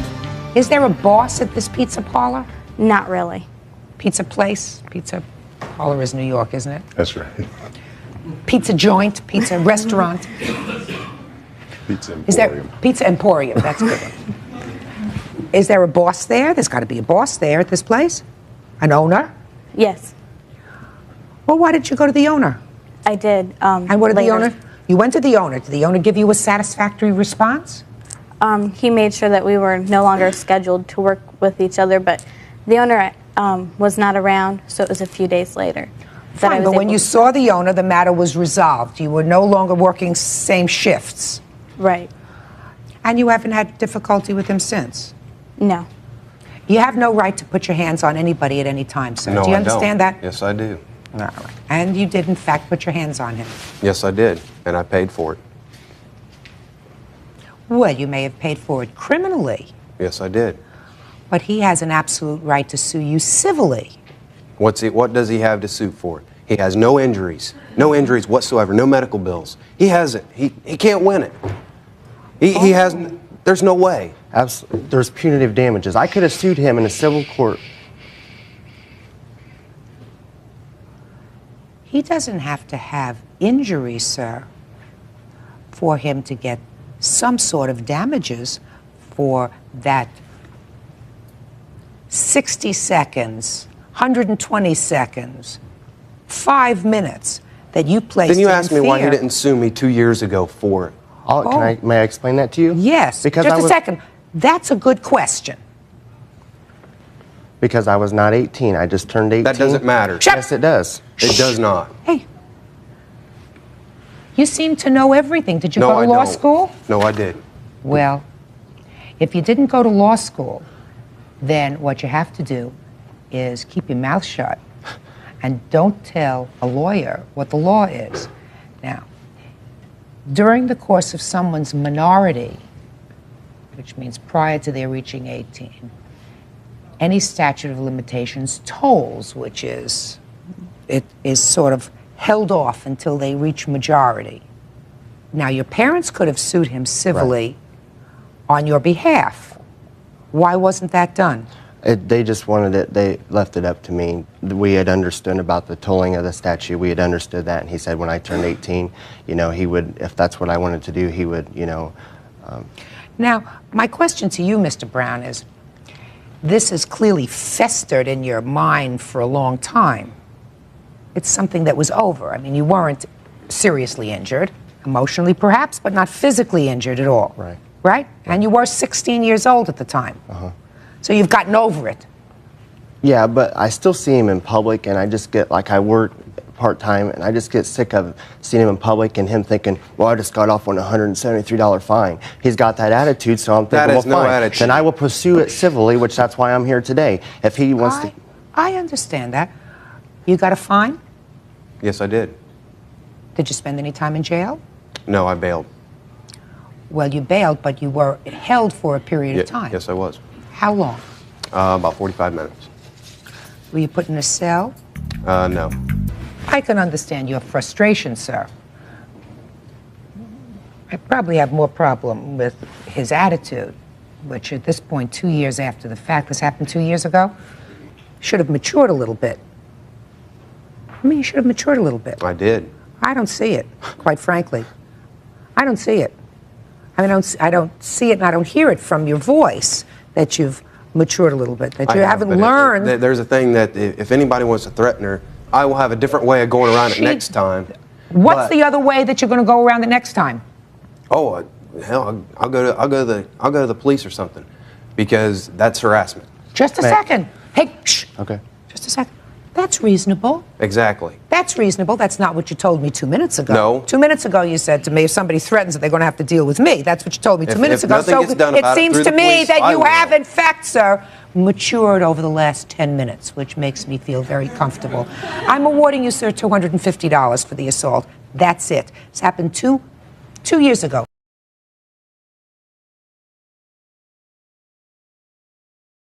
Is there a boss at this pizza parlor? Not really. Pizza place? Pizza parlor is New York, isn't it? That's right. Pizza joint, pizza restaurant. Pizza Emporium. Is there Pizza Emporium? That's a good one. Is there a boss there? There's got to be a boss there at this place. An owner? Yes. Well, why did you go to the owner? I did. And what did later. the owner? You went to the owner. Did the owner give you a satisfactory response? He made sure that we were no longer scheduled to work with each other, but the owner was not around, so it was a few days later. Fine, but when you saw the owner, the matter was resolved. You were no longer working same shifts. Right. And you haven't had difficulty with him since? No. You have no right to put your hands on anybody at any time, sir. No, do you I understand don't. that? Yes, I do. All right. And you did, in fact, put your hands on him. Yes, I did, and I paid for it. Well, you may have paid for it criminally, Yes, I did. but he has an absolute right to sue you civilly. What does he have to sue for? He has no injuries whatsoever, no medical bills. He hasn't. He can't win it. He hasn't. There's no way. There's punitive damages. I could have sued him in a civil court. He doesn't have to have injuries, sir, for him to get some sort of damages for that 60 seconds, 120 seconds, 5 minutes that you placed Then you in asked me why he fear. didn't sue me 2 years ago for it. May I explain that to you? Yes. Because Just a second. That's a good question. Because I was not 18. I just turned 18. That doesn't matter. Yes, it does. It does not. Hey, you seem to know everything. Did you No, go to I law don't. school? No, I did. Well, if you didn't go to law school, then what you have to do is keep your mouth shut and don't tell a lawyer what the law is. Now, during the course of someone's minority, which means prior to their reaching 18, any statute of limitations tolls, which is, it is sort of held off until they reach majority. Now, your parents could have sued him civilly on your behalf. Why wasn't that done? They just wanted it, they left it up to me. We had understood about the tolling of the statute. We had understood that, and he said when I turned 18, you know, he would, if that's what I wanted to do, he would, you know. Now, my question to you, Mr. Brown, is this has clearly festered in your mind for a long time. It's something that was over. I mean, you weren't seriously injured, emotionally perhaps, but not physically injured at all. Right. Right? And you were 16 years old at the time. So you've gotten over it. Yeah, but I still see him in public, and I just get, like, I work part-time, and I just get sick of seeing him in public and him thinking, well, I just got off on a $173 fine. He's got that attitude, so I'm thinking, That is well, no fine. attitude. Then I will pursue it civilly, which that's why I'm here today. If he wants to... I understand that. You got a fine? Yes, I did. Did you spend any time in jail? No, I bailed. Well, you bailed, but you were held for a period of time. Yes, I was. How long? About 45 minutes. Were you put in a cell? No. I can understand your frustration, sir. I probably have more problem with his attitude, which at this point, 2 years after the fact, this happened 2 years ago, should have matured a little bit. I mean, you should have matured a little bit. I did. I don't see it, quite frankly. I don't see it. I mean, I don't see it, and I don't hear it from your voice that you've matured a little bit, that you haven't learned. There's a thing that if anybody wants to threaten her, I will have a different way of going around it next time. What's the other way that you're going to go around the next time? Oh, hell, I'll go to the police or something, because that's harassment. Just a second. Hey, shh. Okay. Just a second. That's reasonable. Exactly. That's reasonable. That's not what you told me 2 minutes ago. No. 2 minutes ago, you said to me, if somebody threatens that they're going to have to deal with me. That's what you told me 2 minutes ago. nothing gets done about it seems through to the me police, that I you will. have, in fact, sir, matured over the last 10 minutes, which makes me feel very comfortable. I'm awarding you, sir, $250 for the assault. That's it. It's happened two years ago.